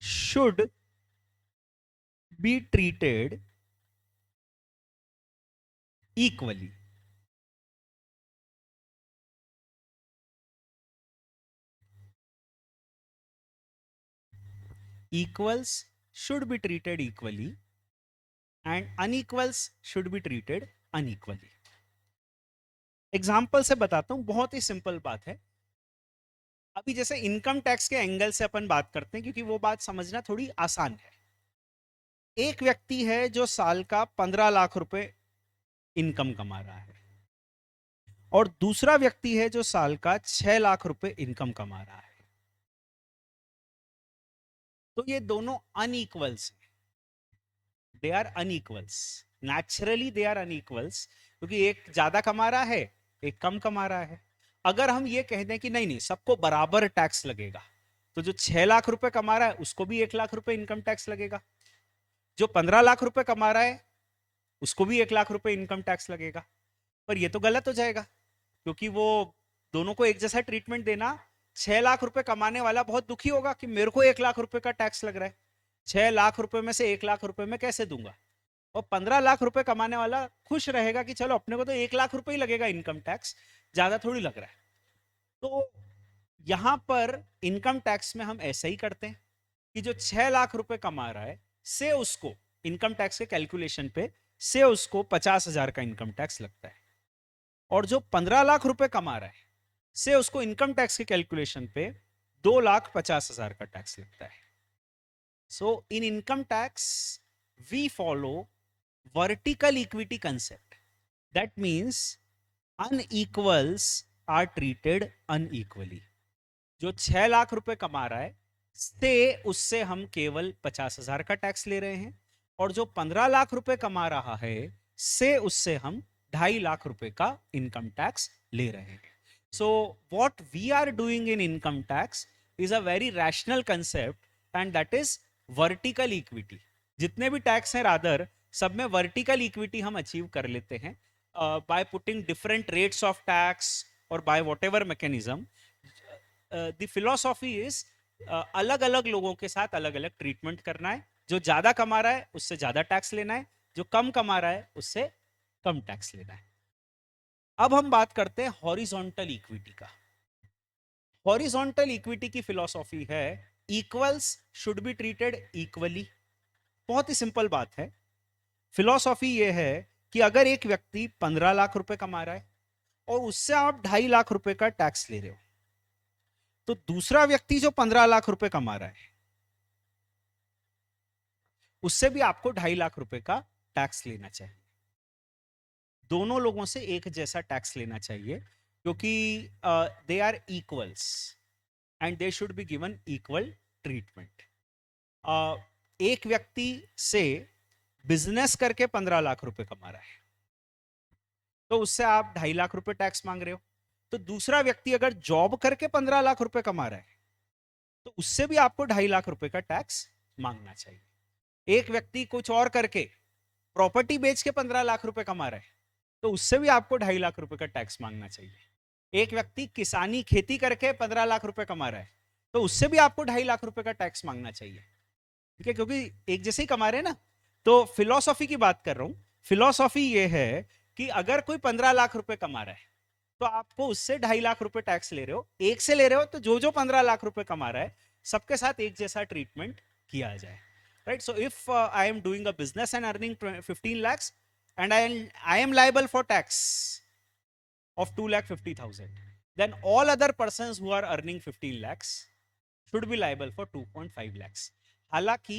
should be treated equally. Equals should be treated equally and unequals should be treated unequally. Example से बताता हूं, बहुत ही सिंपल बात है. अभी जैसे इनकम टैक्स के एंगल से अपन बात करते हैं क्योंकि वो बात समझना थोड़ी आसान है. एक व्यक्ति है जो साल का 15 लाख रुपए इनकम कमा रहा है और दूसरा व्यक्ति है जो साल का 6 लाख रुपए इनकम कमा रहा है. तो ये दोनों अनइक्वल्स हैं. They are unequals. Naturally they are unequals क्योंकि एक ज्यादा कमा रहा है, एक कम कमा रहा है. अगर हम ये कह दें कि नहीं नहीं सबको बराबर टैक्स लगेगा, तो जो 6 लाख रुपए कमा रहा है उसको भी 1 लाख रुपए इनकम टैक्स लगेगा, जो 15 लाख रुपए कमा रहा है उसको भी 1 लाख रुपए इनकम टैक्स लगेगा. पर ये तो गलत हो जाएगा क्योंकि वो दोनों को एक जैसा ट्रीटमेंट देना, 6 लाख रुपए कमाने वाला बहुत दुखी होगा कि मेरे को 1 लाख रुपए का टैक्स लग रहा है, 6 लाख रुपए में से 1 लाख रुपए में कैसे दूंगा. और 15 लाख रुपए कमाने वाला खुश रहेगा कि चलो अपने को तो 1 लाख रुपए ही लगेगा इनकम टैक्स, ज्यादा थोड़ी लग रहा है. तो यहां पर इनकम टैक्स में हम ऐसा ही करते हैं कि जो 6 लाख रुपए कमा रहा है से उसको इनकम टैक्स के कैलकुलेशन पे से उसको 50,000 का इनकम टैक्स लगता है, और जो 15 लाख रुपए कमा रहा है से उसको इनकम टैक्स के कैलकुलेशन पे 2,50,000 का टैक्स लगता है. So in income tax we follow vertical equity concept. That means unequals are treated unequally. जो 6 लाख रुपए कमा रहा है से उससे हम केवल 50,000 का टैक्स ले रहे हैं, और जो 15 लाख रुपए कमा रहा है से उससे हम 2.5 लाख रुपए का इनकम टैक्स ले रहे हैं. So what we are doing in income tax is a very rational concept and that is vertical equity. जितने भी टैक्स हैं रादर सब में वर्टिकल इक्विटी हम अचीव कर लेते हैं by putting different rates of tax और by whatever mechanism. The philosophy is अलग अलग लोगों के साथ अलग अलग ट्रीटमेंट करना है. जो ज्यादा कमा रहा है उससे ज्यादा टैक्स लेना है, जो कम कमा रहा है उससे कम टैक्स लेना है. अब हम बात करते हैं हॉरिजॉन्टल इक्विटी का. हॉरिजॉन्टल इक्विटी की फिलॉसफी है equals should be treated equally. बहुत ही सिंपल बात है. फिलॉसफी ये है कि अगर एक व्यक्ति 15 लाख रुपए कमा रहा है और उससे आप 2.5 लाख रुपए का टैक्स ले रहे हो, तो दूसरा व्यक्ति जो 15 लाख रुपए कमा रहा है उससे भी आपको 2.5 लाख रुपए का टैक्स लेना चाहिए. दोनों लोगों से एक जैसा टैक्स लेना चाहिए क्योंकि they are equals and they should be given equal treatment. एक व्यक्ति से बिजनेस करके 15 लाख रुपए कमा रहा है तो उससे आप 2.5 लाख रुपए टैक्स मांग रहे हो. तो दूसरा व्यक्ति अगर जॉब करके 15 लाख रुपए कमा रहा है तो उससे भी आपको 2.5 लाख रुपए का टैक्स मांगना चाहिए. एक व्यक्ति कुछ और करके प्रॉपर्टी बेच के 15 लाख रुपए कमा रहा है तो उससे भी आपको 2.5 लाख रुपए का टैक्स मांगना चाहिए. एक व्यक्ति किसानी खेती करके 15 लाख रुपए कमा रहा है तो उससे भी आपको 2.5 लाख रुपए का टैक्स मांगना चाहिए. ठीक है, क्योंकि एक जैसे ही कमा रहे हैं ना. तो फिलॉसफी की बात कर रहा हूं. फिलॉसफी ये है कि अगर कोई 15 लाख रुपए कमा रहा है तो आपको उससे 2.5 लाख रुपए टैक्स ले रहे हो, एक से ले रहे हो, तो जो जो 15 लाख रुपए कमा रहा है सबके साथ एक जैसा ट्रीटमेंट किया जाए. Right. So if I am doing a business and earning 15 lakhs and I am liable for tax of 2,50,000, then all other persons who are earning 15 lakhs should be liable for 2.5 lakhs. हालांकि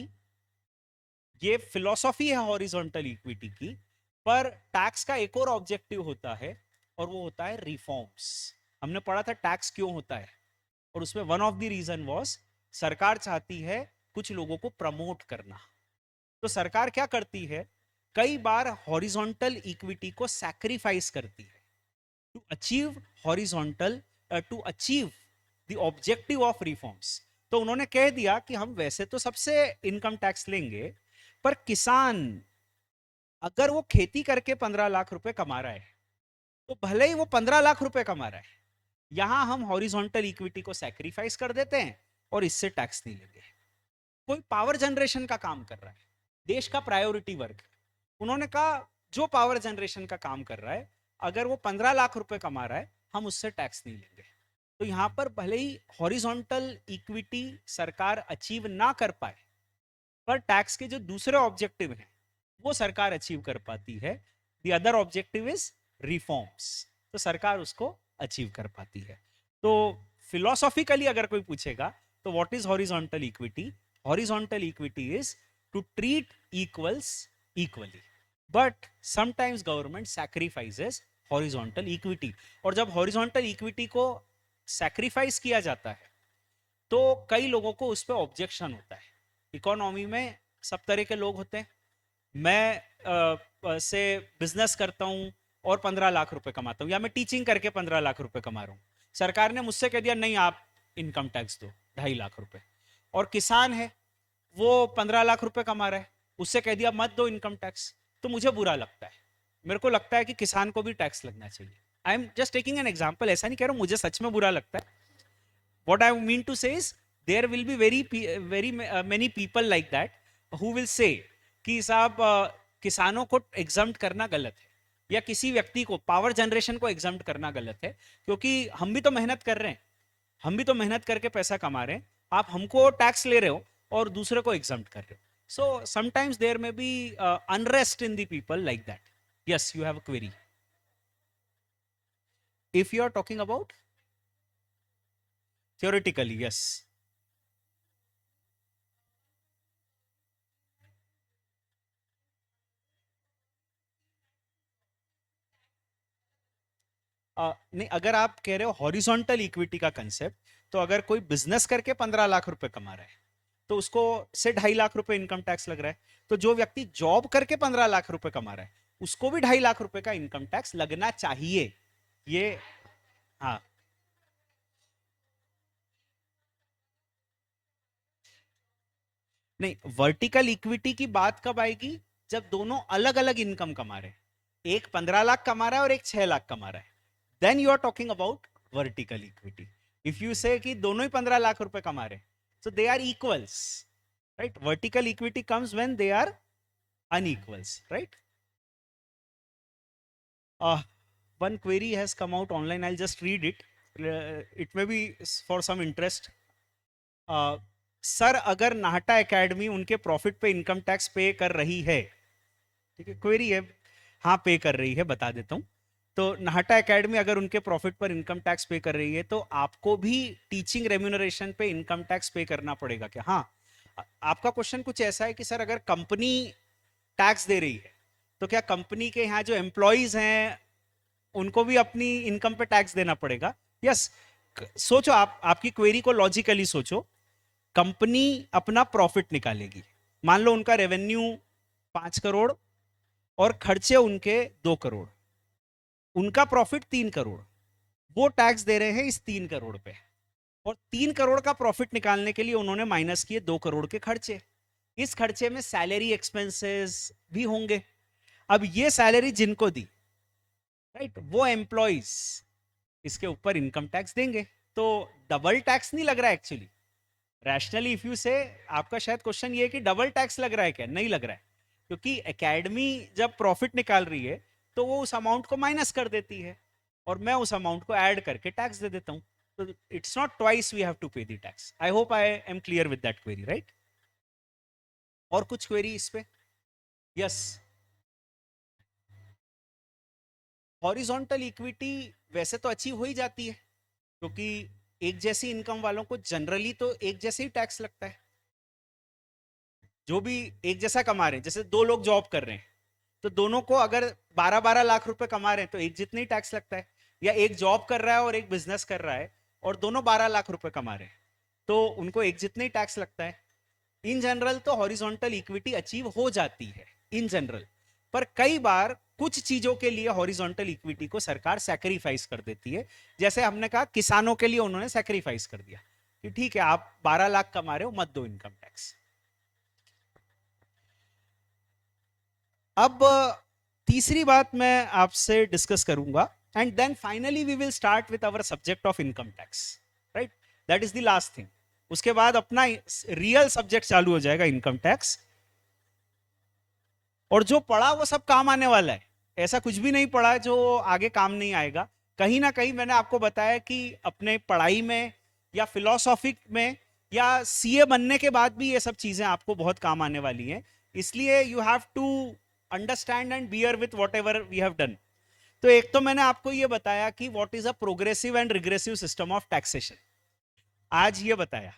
ये philosophy है horizontal equity की, पर tax का एक और objective होता है और वो होता है रिफॉर्म्स. हमने पढ़ा था टैक्स क्यों होता है और उसमें one of the reason was सरकार चाहती है कुछ लोगों को प्रमोट करना. तो सरकार क्या करती है, कई बार हॉरिजॉन्टल इक्विटी को सैक्रिफाइस करती है to achieve horizontal to achieve the objective of reforms. तो उन्होंने कह दिया कि हम वैसे तो सबसे इनकम टैक्स लेंगे, पर किसान अगर वो खेती करके 15 लाख रुपए कमा रहा है, तो भले ही वो 15 लाख रुपए कमा रहा है, यहां हम हॉरिजॉन्टल इक्विटी को सैक्रिफाइस कर देते हैं और इससे टैक्स नहीं लेंगे। कोई पावर जनरेशन का काम कर रहा है, देश का प्रायोरिटी वर्क, उन्होंने कहा जो पावर जनरेशन का काम कर रहा है, अगर वो 15 लाख रुपए कमा रहा है, हम उससे टैक्स नहीं लेंगे। तो यहां पर भले ही हॉरिजॉन्टल इक्विटी सरकार अचीव ना कर पाए, पर टैक्स के जो दूसरे ऑब्जेक्टिव हैं वो सरकार अचीव कर पाती है। The other objective is reforms, तो सरकार उसको अचीव कर पाती है। तो फिलोसॉफिकली अगर कोई पूछेगा तो what is horizontal equity? Horizontal equity is to treat equals equally, but sometimes government sacrifices horizontal equity. और जब हॉरिजॉन्टल इक्विटी को सैक्रिफाइस किया जाता है तो कई लोगों को उस पर ऑब्जेक्शन होता है। इकोनॉमी में सब तरह के लोग होते हैं। मैं से बिजनेस करता हूं और 15 लाख रुपए कमाता हूं, या मैं टीचिंग करके 15 लाख रुपए कमा रहा हूं, सरकार ने मुझसे कह दिया नहीं आप इनकम टैक्स दो 2.5 लाख रुपए। और किसान है, वो 15 लाख रुपए कमा रहा है, उससे कह दिया मत दो इनकम टैक्स, तो मुझे बुरा लगता है। मेरे को लगता है कि किसान को भी टैक्स लगना चाहिए। I am just taking an example, ऐसा नहीं कह रहा हूं, मुझे सच में बुरा लगता है। what I mean to say is there will be very many people like that who will say कि साहब किसानों को एग्जम्प्ट करना गलत है, या किसी व्यक्ति को पावर जनरेशन को एग्जम्प्ट करना गलत है, क्योंकि हम भी तो मेहनत कर रहे हैं, हम भी तो मेहनत करके पैसा कमा रहे हैं, आप हमको टैक्स ले रहे हो और दूसरे को एग्जम्प्ट कर रहे हो। So sometimes there may be unrest in the people like that. Yes, you have a query if you are talking about theoretically, yes. नहीं, अगर आप कह रहे हो हॉरिजॉन्टल इक्विटी का कंसेप्ट, तो अगर कोई बिजनेस करके 15 लाख रुपए कमा रहा है तो उसको से 2.5 लाख रुपए इनकम टैक्स लग रहा है। तो जो व्यक्ति जॉब करके 15 लाख रुपए कमा रहा है उसको भी 2.5 लाख रुपए का इनकम टैक्स लगना चाहिए। ये हाँ, नहीं, वर्टिकल इक्विटी की बात कब आएगी? जब दोनों अलग अलग इनकम कमा रहे हैं, एक 15 लाख कमा रहा है और एक 6 लाख कमा रहा है, then you are talking about vertical equity. If you say कि दोनों ही 15 लाख रुपए कमा रहे हैं, so they are equals, right? Vertical equity comes when they are unequals, right? One query has come out online, I'll just read it. It may be for some interest. Sir, अगर Nahata academy उनके profit पे income tax पे कर रही है, ठीक है, query है, हाँ पे कर रही है, बता देता हूँ। तो नाहटा एकेडमी अगर उनके प्रॉफिट पर इनकम टैक्स पे कर रही है तो आपको भी टीचिंग रेम्यूनरेशन पे इनकम टैक्स पे करना पड़ेगा क्या? हाँ, आपका क्वेश्चन कुछ ऐसा है कि सर अगर कंपनी टैक्स दे रही है तो क्या कंपनी के यहाँ जो एम्प्लॉयज हैं उनको भी अपनी इनकम पे टैक्स देना पड़ेगा? यस। सोचो, आप आपकी क्वेरी को लॉजिकली सोचो। कंपनी अपना प्रॉफिट निकालेगी, मान लो उनका रेवेन्यू 5 करोड़ और खर्चे उनके 2 करोड़, उनका प्रॉफिट 3 करोड़, वो टैक्स दे रहे हैं इस 3 करोड़ पे, और 3 करोड़ का प्रॉफिट निकालने के लिए उन्होंने माइनस किए 2 करोड़ के खर्चे। इस खर्चे में सैलरी एक्सपेंसेस भी होंगे। अब ये सैलरी जिनको दी, राइट, वो एम्प्लॉइज इसके ऊपर इनकम टैक्स देंगे। तो डबल टैक्स नहीं लग रहा है एक्चुअली। रैशनली इफ यू से, आपका शायद क्वेश्चन ये है कि डबल टैक्स लग रहा है क्या? नहीं लग रहा है, क्योंकि एकेडमी जब प्रॉफिट निकाल रही है तो वो उस अमाउंट को माइनस कर देती है और मैं उस अमाउंट को ऐड करके टैक्स दे देता हूं। तो it's not twice we have to pay the tax. I hope I am clear with that query, right? और कुछ क्वेरी इस पे? यस। हॉरिजॉन्टल इक्विटी वैसे तो अचीव हो ही जाती है, क्योंकि एक जैसी इनकम वालों को जनरली तो एक जैसे ही टैक्स लगता है। जो भी एक जैसा कमा रहे हैं, जैसे दो लोग जॉब कर रहे हैं तो दोनों को अगर 12-12 लाख रुपए कमा रहे हैं तो एक जितना ही टैक्स लगता है। या एक जॉब कर रहा है और एक बिजनेस कर रहा है और दोनों 12 लाख रुपए कमा रहे हैं तो उनको एक जितना ही टैक्स लगता है। इन जनरल तो हॉरिजॉन्टल इक्विटी अचीव हो जाती है इन जनरल, पर कई बार कुछ चीजों के लिए हॉरिजॉन्टल इक्विटी को सरकार सैक्रिफाइस कर देती है। जैसे हमने कहा किसानों के लिए उन्होंने सैक्रिफाइस कर दिया कि ठीक है आप 12 लाख कमा रहे हो मत दो इनकम टैक्स। अब तीसरी बात मैं आपसे डिस्कस करूंगा and then finally we will start with our subject of income tax, right? That is the last thing. उसके बाद अपना रियल सब्जेक्ट चालू हो जाएगा इनकम टैक्स। और जो पढ़ा वो सब काम आने वाला है, ऐसा कुछ भी नहीं पढ़ा जो आगे काम नहीं आएगा। कहीं ना कहीं मैंने आपको बताया कि अपने पढ़ाई में या फिलोसॉफी में या सीए बनने के बाद भी ये सब चीजें आपको बहुत काम आने वाली हैं। इसलिए you have to understand and bear with whatever we have done. तो एक तो मैंने आपको ये बताया कि what is a progressive and regressive system of taxation, आज ये बताया,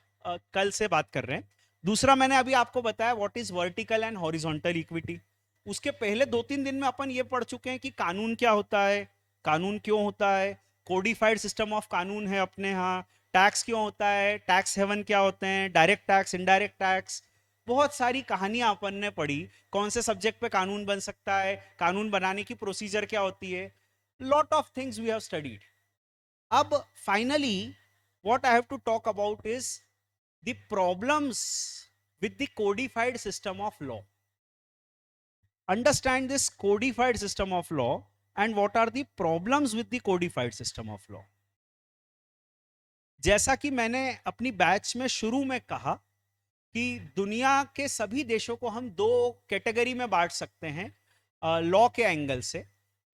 कल से बात कर रहे हैं। दूसरा मैंने अभी आपको बताया what is vertical and horizontal equity. उसके पहले 2-3 दिन में अपन ये पढ़ चुके हैं कि कानून क्या होता है, कानून क्यों होता है, कोडिफाइड सिस्टम ऑफ कानून है अपने यहाँ, टैक्स क्यों होता है, टैक्स हेवन क्या होते हैं, डायरेक्ट टैक्स, इनडायरेक्ट टैक्स, बहुत सारी कहानियां अपन ने पढ़ी। कौन से सब्जेक्ट पे कानून बन सकता है, कानून बनाने की प्रोसीजर क्या होती है, lot of things we have studied. अब finally what I have to talk about is the problems with the codified system of law. Understand this codified system of law and what are the problems with the codified system of law. जैसा कि मैंने अपनी batch में शुरू में कहा कि दुनिया के सभी देशों को हम दो कैटेगरी में बांट सकते हैं लॉ के एंगल से।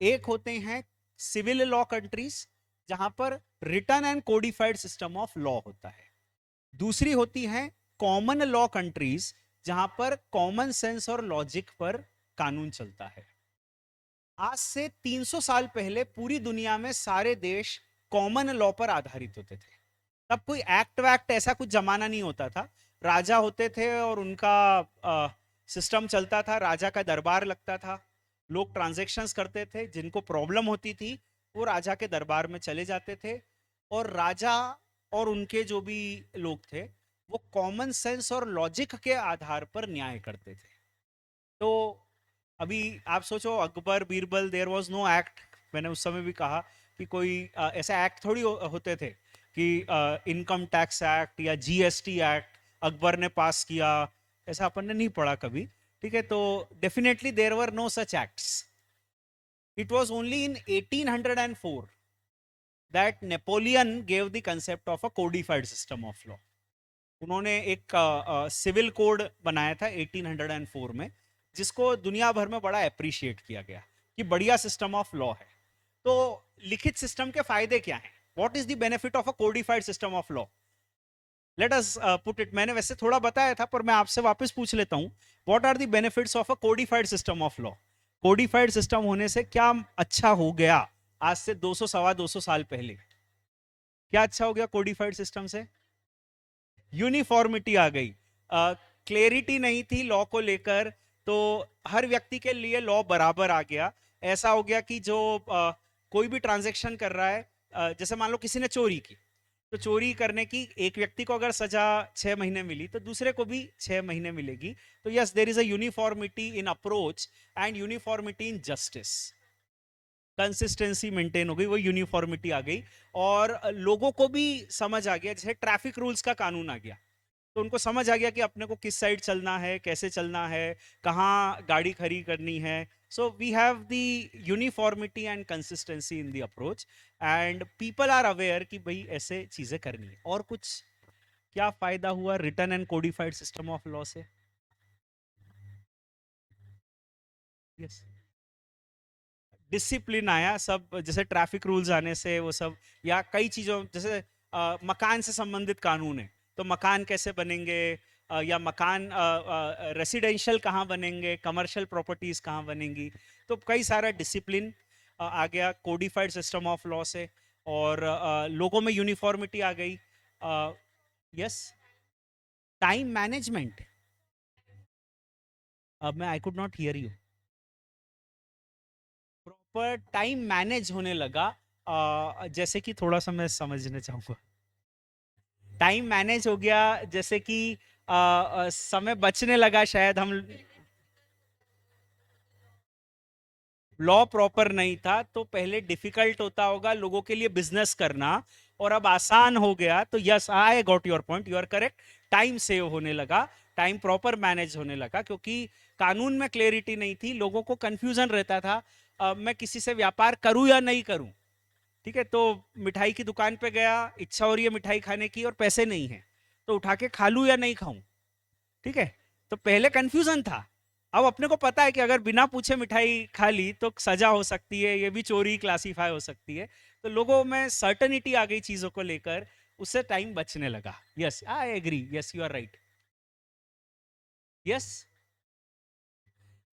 एक होते हैं सिविल लॉ कंट्रीज जहां पर written and codified system of law होता है। दूसरी होती है कॉमन लॉ कंट्रीज जहां पर कॉमन सेंस और लॉजिक पर कानून चलता है। आज से 300 साल पहले पूरी दुनिया में सारे देश कॉमन लॉ पर आधारित होते थे। तब कोई एक्ट वैक्ट ऐसा कुछ जमाना नहीं होता था। राजा होते थे और उनका सिस्टम चलता था, राजा का दरबार लगता था, लोग ट्रांजैक्शंस करते थे, जिनको प्रॉब्लम होती थी वो राजा के दरबार में चले जाते थे और राजा और उनके जो भी लोग थे वो कॉमन सेंस और लॉजिक के आधार पर न्याय करते थे। तो अभी आप सोचो Akbar Birbal, there was no act. मैंने उस समय भी कहा कि कोई ऐसा एक्ट थोड़ी होते थे कि इनकम टैक्स एक्ट या जीएसटी एक्ट अकबर ने पास किया, ऐसा अपन ने नहीं पढ़ा कभी। ठीक है, तो definitely there were no such acts. It was only in 1804 that Napoleon gave the concept of a codified system of law. उन्होंने एक सिविल कोड बनाया था 1804 में, जिसको दुनिया भर में बड़ा अप्रिशिएट किया गया कि बढ़िया सिस्टम ऑफ लॉ है। तो लिखित सिस्टम के फायदे क्या हैं? What is the benefit of a codified system of law? Let us put it, मैंने वैसे थोड़ा बताया था पर मैं आपसे वापस पूछ लेता हूं, what are the benefits of a codified system of law? Codified system होने से क्या अच्छा हो गया आज से 200 सवा 200 साल पहले? क्या अच्छा हो गया कोडिफाइड सिस्टम से? यूनिफॉर्मिटी आ गई, क्लैरिटी नहीं थी लॉ को लेकर, तो हर व्यक्ति के लिए लॉ बराबर आ गया। ऐसा हो गया कि जो कोई भी ट्रांजैक्शन कर रहा है, जैसे मान लो किसी ने चोरी की, तो चोरी करने की एक व्यक्ति को अगर सजा 6 महीने मिली तो दूसरे को भी 6 महीने मिलेगी। तो yes, there is a uniformity in approach and uniformity in justice. Consistency maintain हो गई, वो यूनिफॉर्मिटी आ गई और लोगों को भी समझ आ गया। जैसे ट्रैफिक रूल्स का कानून आ गया तो उनको समझ आ गया कि अपने को किस साइड चलना है, कैसे चलना है, कहाँ गाड़ी खड़ी करनी है। So we have the uniformity and consistency in the approach and people are aware कि भाई ऐसे चीजें करनी है। और कुछ क्या फायदा हुआ written and codified system of law से? यस, डिसिप्लिन आया सब, जैसे ट्रैफिक रूल्स आने से वो सब, या कई चीजों जैसे मकान से संबंधित कानून है तो मकान कैसे बनेंगे, या मकान रेसिडेंशियल कहाँ बनेंगे, कमर्शियल प्रॉपर्टीज कहाँ बनेंगी, तो कई सारा डिसिप्लिन आ गया कोडिफाइड सिस्टम ऑफ लॉ से। और लोगों में यूनिफॉर्मिटी आ गई। Yes, time management. अब मैं I could not here you. Proper time manage होने लगा, जैसे कि थोड़ा सा मैं समझना चाहूंगा। टाइम मैनेज हो गया जैसे कि समय बचने लगा शायद हम। लॉ प्रॉपर नहीं था तो पहले डिफिकल्ट होता होगा लोगों के लिए बिजनेस करना, और अब आसान हो गया। तो yes, I got your point, you are correct. Time save होने लगा, टाइम प्रॉपर मैनेज होने लगा, क्योंकि कानून में क्लैरिटी नहीं थी, लोगों को कंफ्यूजन रहता था मैं किसी से व्यापार करूं या नहीं करूं। ठीक है, तो मिठाई की दुकान पे गया, इच्छा हो रही है मिठाई खाने की और पैसे नहीं है, तो उठा के खा लूं या नहीं खाऊं। ठीक है, तो पहले कंफ्यूजन था। अब अपने को पता है कि अगर बिना पूछे मिठाई खा ली तो सजा हो सकती है, ये भी चोरी क्लासिफाई हो सकती है। तो लोगों में सर्टनिटी आ गई चीजों को लेकर, उससे टाइम बचने लगा। Yes, I agree, yes you are right. Yes,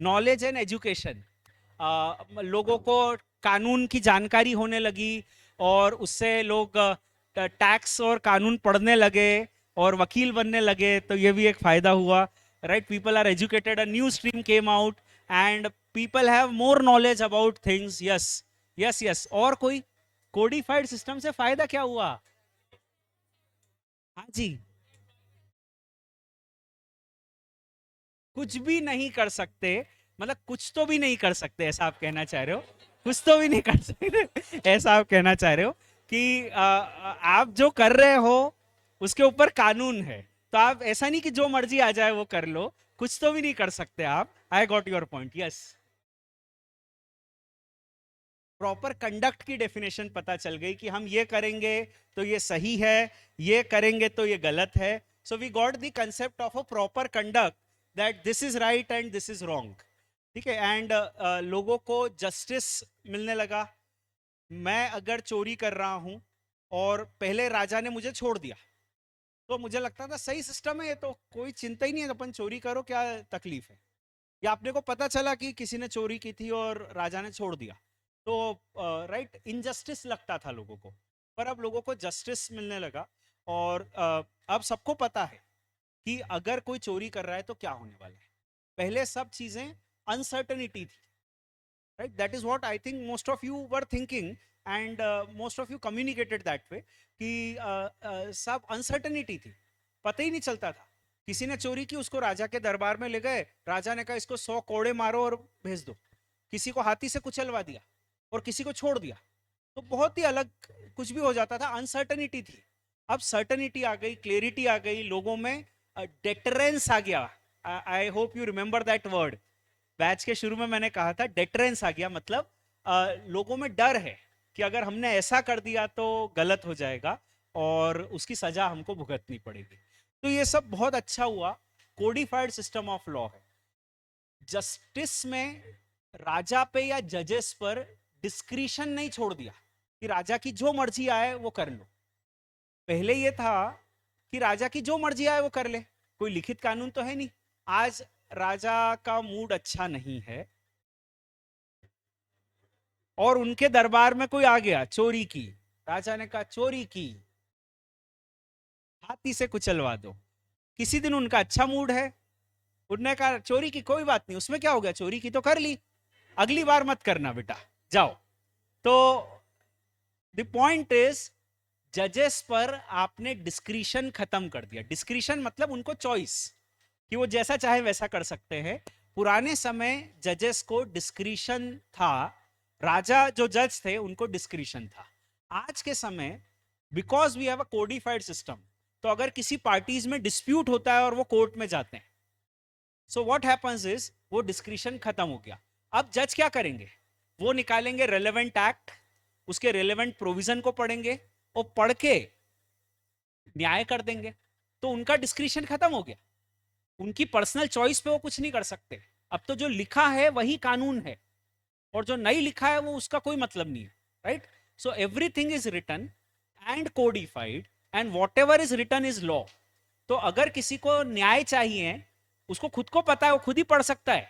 knowledge and education, लोगों को कानून की जानकारी होने लगी, और उससे लोग टैक्स और कानून पढ़ने लगे और वकील बनने लगे, तो ये भी एक फायदा हुआ। Right, people are educated, a new stream came out and people have more knowledge about things. Yes, yes, yes. और कोई कोडिफाइड सिस्टम से फायदा क्या हुआ? हाँ जी, कुछ भी नहीं कर सकते, मतलब कुछ तो भी नहीं कर सकते, ऐसा आप कहना चाह रहे हो? कुछ तो भी नहीं कर सकते ऐसा आप कहना चाह रहे हो कि आप जो कर रहे हो उसके ऊपर कानून है, तो आप ऐसा नहीं कि जो मर्जी आ जाए वो कर लो, कुछ तो भी नहीं कर सकते आप। आई got your point, yes. Proper conduct की डेफिनेशन पता चल गई कि हम ये करेंगे तो ये सही है, ये करेंगे तो ये गलत है। So we got the concept of a proper conduct, that this is right and this is wrong. ठीक है, एंड लोगों को जस्टिस मिलने लगा। मैं अगर चोरी कर रहा हूं और पहले राजा ने मुझे छोड़ दिया, तो मुझे लगता था सही सिस्टम है, ये तो कोई चिंता ही नहीं है, अपन चोरी करो, क्या तकलीफ है। या आपने को पता चला कि किसी ने चोरी की थी और राजा ने छोड़ दिया, तो राइट, इनजस्टिस लगता था लोगों को। पर अब लोगों को जस्टिस मिलने लगा, और अब सबको पता है कि अगर कोई चोरी कर रहा है तो क्या होने वाला है। पहले सब चीजें अनसर्टनिटी थी, right, that is what I think most of you were thinking, and most of you communicated that way कि सब अनसर्टनिटी थी, पता ही नहीं चलता था। किसी ने चोरी की, उसको राजा के दरबार में ले गए, राजा ने कहा इसको 100 कोड़े मारो और भेज दो। किसी को हाथी से कुचलवा दिया और किसी को छोड़ दिया, तो बहुत ही अलग कुछ भी हो जाता था, अनसर्टनिटी थी। अब सर्टनिटी आ गई, क्लेरिटी आ गई, लोगों में डेटरेंस आ गया। I hope you remember that word. Batch के शुरू में मैंने कहा था डेटरेंस आ गया, मतलब लोगों में डर है कि अगर हमने ऐसा कर दिया तो गलत हो जाएगा और उसकी सजा हमको भुगतनी पड़ेगी। तो ये सब बहुत अच्छा हुआ, कोडिफाइड सिस्टम ऑफ लॉ है। जस्टिस में राजा पे या जजेस पर डिस्क्रिशन नहीं छोड़ दिया कि राजा की जो मर्जी आए वो कर लो। पहले ये था कि राजा की जो मर्जी आए वो कर ले, कोई लिखित कानून तो है नहीं। आज राजा का मूड अच्छा नहीं है और उनके दरबार में कोई आ गया, चोरी की, राजा ने कहा चोरी की, हाथी से कुचलवा दो। किसी दिन उनका अच्छा मूड है, उन्होंने कहा चोरी की कोई बात नहीं, उसमें क्या हो गया, चोरी की तो कर ली, अगली बार मत करना बेटा, जाओ। तो द पॉइंट इज, जजेस पर आपने डिस्क्रिशन खत्म कर दिया। डिस्क्रिशन मतलब उनको चॉइस, कि वो जैसा चाहे वैसा कर सकते हैं। पुराने समय जजेस को डिस्क्रिशन था, राजा जो जज थे उनको डिस्क्रिशन था। आज के समय, because we have a codified system, तो अगर किसी पार्टीज में डिस्प्यूट होता है और वो कोर्ट में जाते हैं, सो व्हाट हैपेंस इज वो डिस्क्रिशन खत्म हो गया। अब जज क्या करेंगे, वो निकालेंगे रेलेवेंट एक्ट, उसके रेलेवेंट प्रोविजन को पढ़ेंगे और पढ़ के न्याय कर देंगे। तो उनका डिस्क्रिशन खत्म हो गया, उनकी पर्सनल चॉइस पे वो कुछ नहीं कर सकते। अब तो जो लिखा है वही कानून है, और जो नहीं लिखा है वो उसका कोई मतलब नहीं है। Right, so everything is written and codified, and whatever is written is law. तो अगर किसी को न्याय चाहिए, उसको खुद को पता है, वो खुद ही पढ़ सकता है।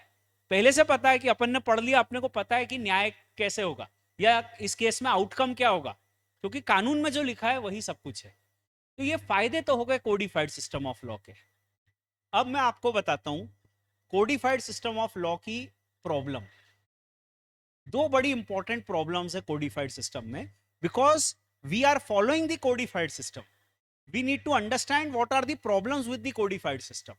पहले से पता है कि अपन ने पढ़ लिया, अपने को पता है कि न्याय कैसे होगा या इस केस में आउटकम क्या होगा, क्योंकि कानून में जो लिखा है वही सब कुछ है। तो ये फायदे तो हो गए कोडिफाइड सिस्टम ऑफ लॉ के। अब मैं आपको बताता हूं कोडिफाइड सिस्टम ऑफ लॉ की प्रॉब्लम। दो बड़ी इंपॉर्टेंट प्रॉब्लम्स है कोडिफाइड सिस्टम में, because we are following the codified system, we need to understand what are the problems with the codified system.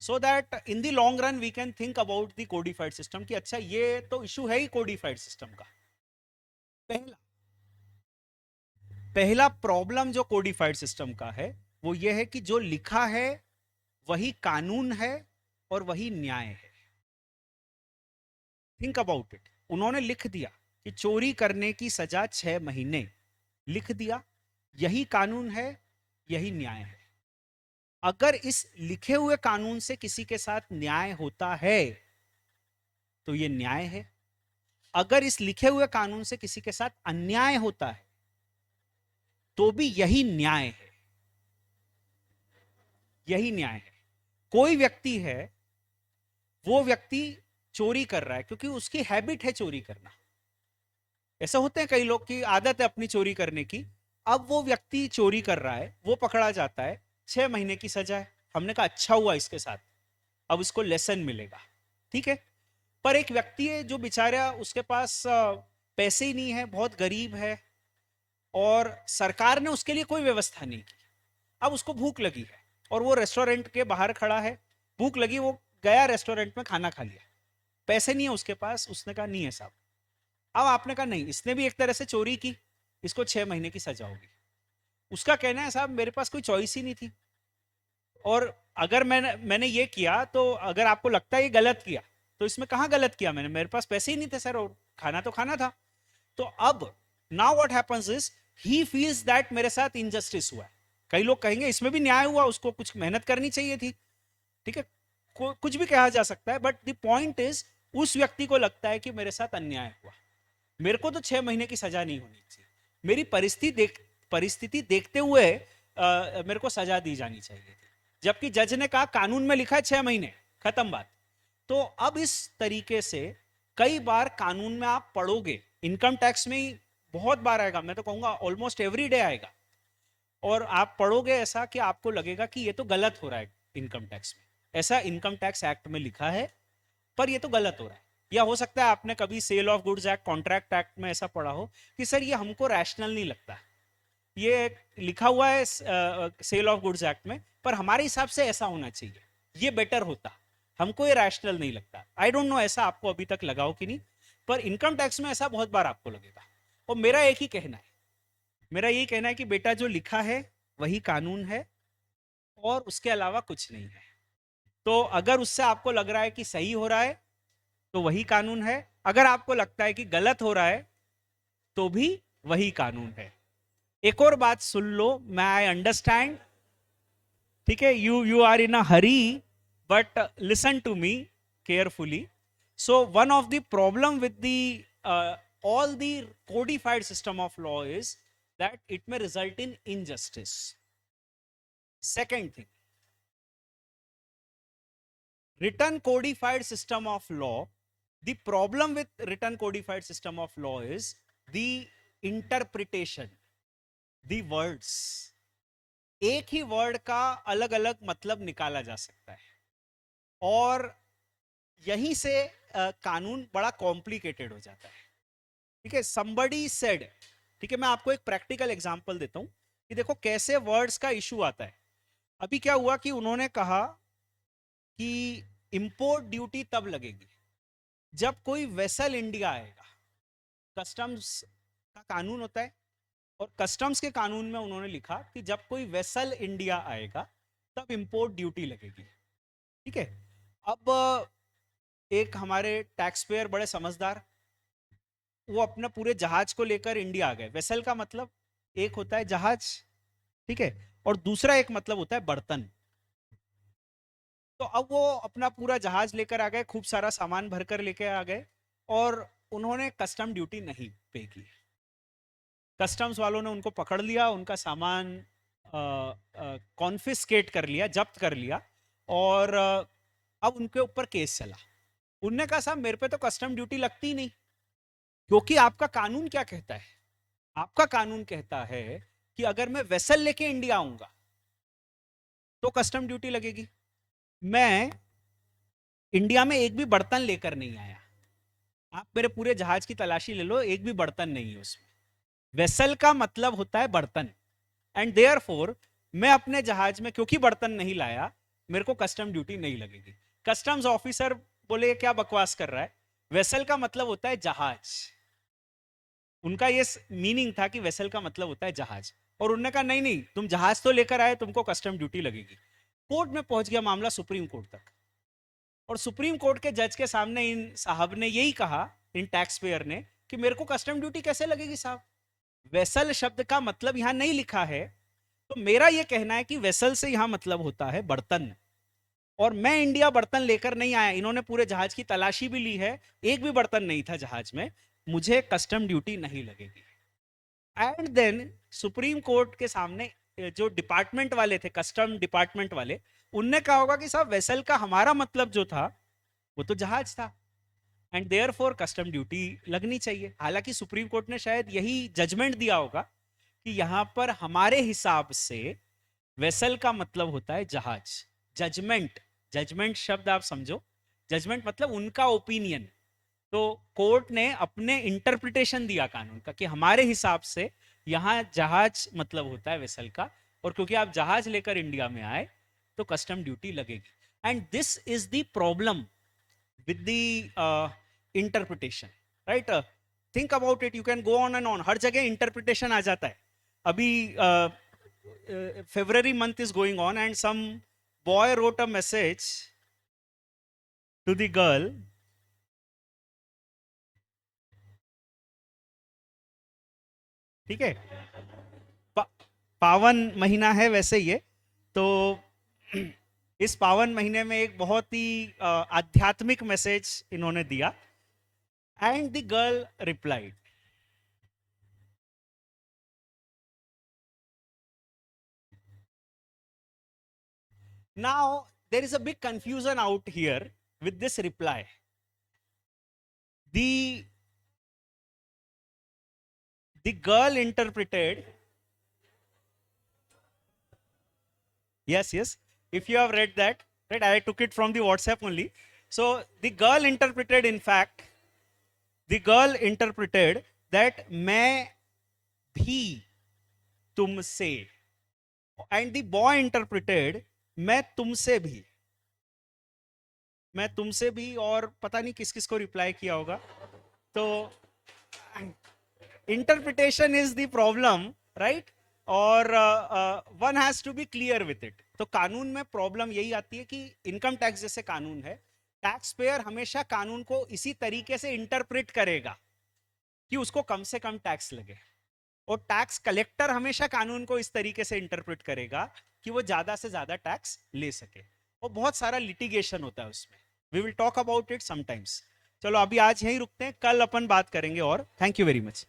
so that in the long run we can think about the codified system कि अच्छा ये तो issue है ही codified system का। पहला पहला problem जो codified system का है वो ये है कि जो लिखा है वही कानून है और वही न्याय है। थिंक अबाउट इट, उन्होंने लिख दिया कि चोरी करने की सजा 6 महीने, लिख दिया, यही कानून है, यही न्याय है। अगर इस लिखे हुए कानून से किसी के साथ न्याय होता है तो ये न्याय है, अगर इस लिखे हुए कानून से किसी के साथ अन्याय होता है तो भी यही न्याय है, यही न्याय है। कोई व्यक्ति है, वो व्यक्ति चोरी कर रहा है क्योंकि उसकी हैबिट है चोरी करना। ऐसा होते हैं कई लोग की आदत है अपनी चोरी करने की। अब वो व्यक्ति चोरी कर रहा है, वो पकड़ा जाता है, 6 महीने की सजा है। हमने कहा अच्छा हुआ इसके साथ, अब इसको लेसन मिलेगा, ठीक है। पर एक व्यक्ति है जो बेचारा, उसके पास पैसे ही नहीं है, बहुत गरीब है और सरकार ने उसके लिए कोई व्यवस्था नहीं की। अब उसको भूख लगी है और वो रेस्टोरेंट के बाहर खड़ा है, भूख लगी, वो गया रेस्टोरेंट में, खाना खा लिया, पैसे नहीं है उसके पास, उसने कहा नहीं है साहब। अब आपने कहा नहीं, इसने भी एक तरह से चोरी की, इसको 6 महीने की सजा होगी। उसका कहना है साहब मेरे पास कोई चॉइस ही नहीं थी, और अगर मैंने ये किया तो अगर आपको लगता है ये गलत किया तो इसमें कहाँ गलत किया मैंने, मेरे पास पैसे ही नहीं थे सर, और खाना तो खाना था। तो अब now what happens is he feels that मेरे साथ इनजस्टिस हुआ है। कई लोग कहेंगे इसमें भी न्याय हुआ, उसको कुछ मेहनत करनी चाहिए थी, ठीक है, कुछ भी कहा जा सकता है, बट द पॉइंट इज उस व्यक्ति को लगता है कि मेरे साथ अन्याय हुआ, मेरे को तो 6 महीने की सजा नहीं होनी चाहिए, मेरी परिस्थिति देखते हुए मेरे को सजा दी जानी चाहिए थी, जबकि जज ने कहा कानून में लिखा है 6 महीने, खत्म बात। तो अब इस तरीके से कई बार कानून में आप पढ़ोगे, इनकम टैक्स में ही बहुत बार आएगा, मैं तो कहूंगा ऑलमोस्ट एवरी डे आएगा, और आप पढ़ोगे ऐसा कि आपको लगेगा कि ये तो गलत हो रहा है इनकम टैक्स में, ऐसा इनकम टैक्स एक्ट में लिखा है पर ये तो गलत हो रहा है। या हो सकता है आपने कभी sale of goods act, contract act में ऐसा पढ़ा हो कि सर ये हमको रैशनल नहीं लगता, ये लिखा हुआ है सेल ऑफ गुड्स एक्ट में, पर हमारे हिसाब से ऐसा होना चाहिए, ये बेटर होता, हमको ये रैशनल नहीं लगता। आई डोंट नो ऐसा आपको अभी तक लगा हो कि नहीं, पर इनकम टैक्स में ऐसा बहुत बार आपको लगेगा। और मेरा एक ही कहना है, मेरा यही कहना है कि बेटा जो लिखा है वही कानून है और उसके अलावा कुछ नहीं है। तो अगर उससे आपको लग रहा है कि सही हो रहा है तो वही कानून है, अगर आपको लगता है कि गलत हो रहा है तो भी वही कानून है। एक और बात सुन लो, मैं आई अंडरस्टैंड, ठीक है, you are in a hurry, but listen to me carefully. So one of the problem with the all the codified system of law is that it may result in injustice. Second thing, written codified system of law, the problem with written codified system of law is the interpretation, the words. एक ही word का अलग अलग मतलब निकाला जा सकता है, और यहीं से कानून बड़ा कॉम्प्लिकेटेड हो जाता है, ठीक है। somebody said, ठीक है, मैं आपको एक प्रैक्टिकल एग्जांपल देता हूं कि देखो कैसे वर्ड्स का इशू आता है। अभी क्या हुआ कि उन्होंने कहा कि इंपोर्ट ड्यूटी तब लगेगी जब कोई वेसल इंडिया आएगा। कस्टम्स का कानून होता है, और कस्टम्स के कानून में उन्होंने लिखा कि जब कोई वेसल इंडिया आएगा तब इंपोर्ट ड्यूटी लगेगी, ठीक है। अब एक हमारे टैक्स पेयर बड़े समझदार, वो अपना पूरे जहाज को लेकर इंडिया आ गए। वेसल का मतलब एक होता है जहाज, ठीक है, और दूसरा एक मतलब होता है बर्तन। तो अब वो अपना पूरा जहाज लेकर आ गए, खूब सारा सामान भरकर लेकर आ गए, और उन्होंने कस्टम ड्यूटी नहीं पे की। कस्टम्स वालों ने उनको पकड़ लिया, उनका सामान कॉन्फिस्केट कर लिया, जब्त कर लिया, और अब उनके ऊपर केस चला। उनने कहा साहब मेरे पे तो कस्टम ड्यूटी लगती ही नहीं, क्योंकि आपका कानून क्या कहता है, आपका कानून कहता है कि अगर मैं वेसल लेके इंडिया आऊंगा तो कस्टम ड्यूटी लगेगी। मैं इंडिया में एक भी बर्तन लेकर नहीं आया, आप मेरे पूरे जहाज की तलाशी ले लो, एक भी बर्तन नहीं है उसमें। वेसल का मतलब होता है बर्तन, एंड देयरफॉर मैं अपने जहाज में क्योंकि बर्तन नहीं लाया, मेरे को कस्टम ड्यूटी नहीं लगेगी। कस्टम्स ऑफिसर बोले क्या बकवास कर रहा है, वेसल का मतलब होता है जहाज। उनका ये मीनिंग था कि वेसल का मतलब होता है जहाज, और उन्होंने कहा नहीं नहीं, तुम जहाज तो लेकर आए, तुमको कस्टम ड्यूटी लगेगी। कोर्ट में पहुंच गया मामला, सुप्रीम कोर्ट तक, और सुप्रीम कोर्ट के जज के सामने इन साहब ने यही कहा, इन टैक्स पेयर ने, कि मेरे को कस्टम ड्यूटी कैसे लगेगी साहब, वेसल शब्द का मतलब यहां नहीं लिखा है। तो मेरा यह कहना है कि वेसल से यहां मतलब होता है बर्तन, और मैं इंडिया बर्तन लेकर नहीं आया, इन्होंने पूरे जहाज की तलाशी भी ली है, एक भी बर्तन नहीं था जहाज में, मुझे कस्टम ड्यूटी नहीं लगेगी। एंड देन सुप्रीम कोर्ट के सामने जो डिपार्टमेंट वाले थे, कस्टम डिपार्टमेंट वाले, उनने कहा होगा कि साहब वेसल का हमारा मतलब जो था वो तो जहाज था, and therefore custom duty लगनी चाहिए। हालांकि सुप्रीम कोर्ट ने शायद यही जजमेंट दिया होगा कि यहां पर हमारे हिसाब से वेसल का मतलब होता है जहाज। जजमेंट, जजमेंट शब्द आप समझो, जजमेंट मतलब उनका ओपिनियन। तो कोर्ट ने अपने इंटरप्रिटेशन दिया कानून का कि हमारे हिसाब से यहां जहाज मतलब होता है वेसल का, और क्योंकि आप जहाज लेकर इंडिया में आए तो कस्टम ड्यूटी लगेगी। And this is the problem with the interpretation, right? Think about it, you can go on and on, हर जगह इंटरप्रिटेशन आ जाता है। अभी February month is going on and some boy wrote a message to the girl, ठीक है, पा, पावन महीना है वैसे ये, तो इस पावन महीने में एक बहुत ही आध्यात्मिक मैसेज इन्होंने दिया, and the girl replied, now there is a big confusion out here with this reply. The girl interpreted, yes, yes, if you have read that, right, I took it from the WhatsApp only. So the girl interpreted, in fact, the girl interpreted that मैं भी तुमसे, and the boy interpreted मैं तुमसे भी, मैं तुमसे भी, और पता नहीं किस किस को रिप्लाई किया होगा। तो interpretation is the problem, right? और one has to be clear with it. तो कानून में प्रॉब्लम यही आती है कि इनकम टैक्स जैसे कानून है, टैक्स पेयर हमेशा कानून को इसी तरीके से इंटरप्रेट करेगा कि उसको कम से कम टैक्स लगे, और टैक्स कलेक्टर हमेशा कानून को इस तरीके से इंटरप्रेट करेगा कि वो ज्यादा से ज्यादा टैक्स ले सके, और बहुत सारा लिटिगेशन होता है उसमें। We will talk about it sometimes. चलो अभी आज यहीं रुकते हैं, कल अपन बात करेंगे, और थैंक यू वेरी मच।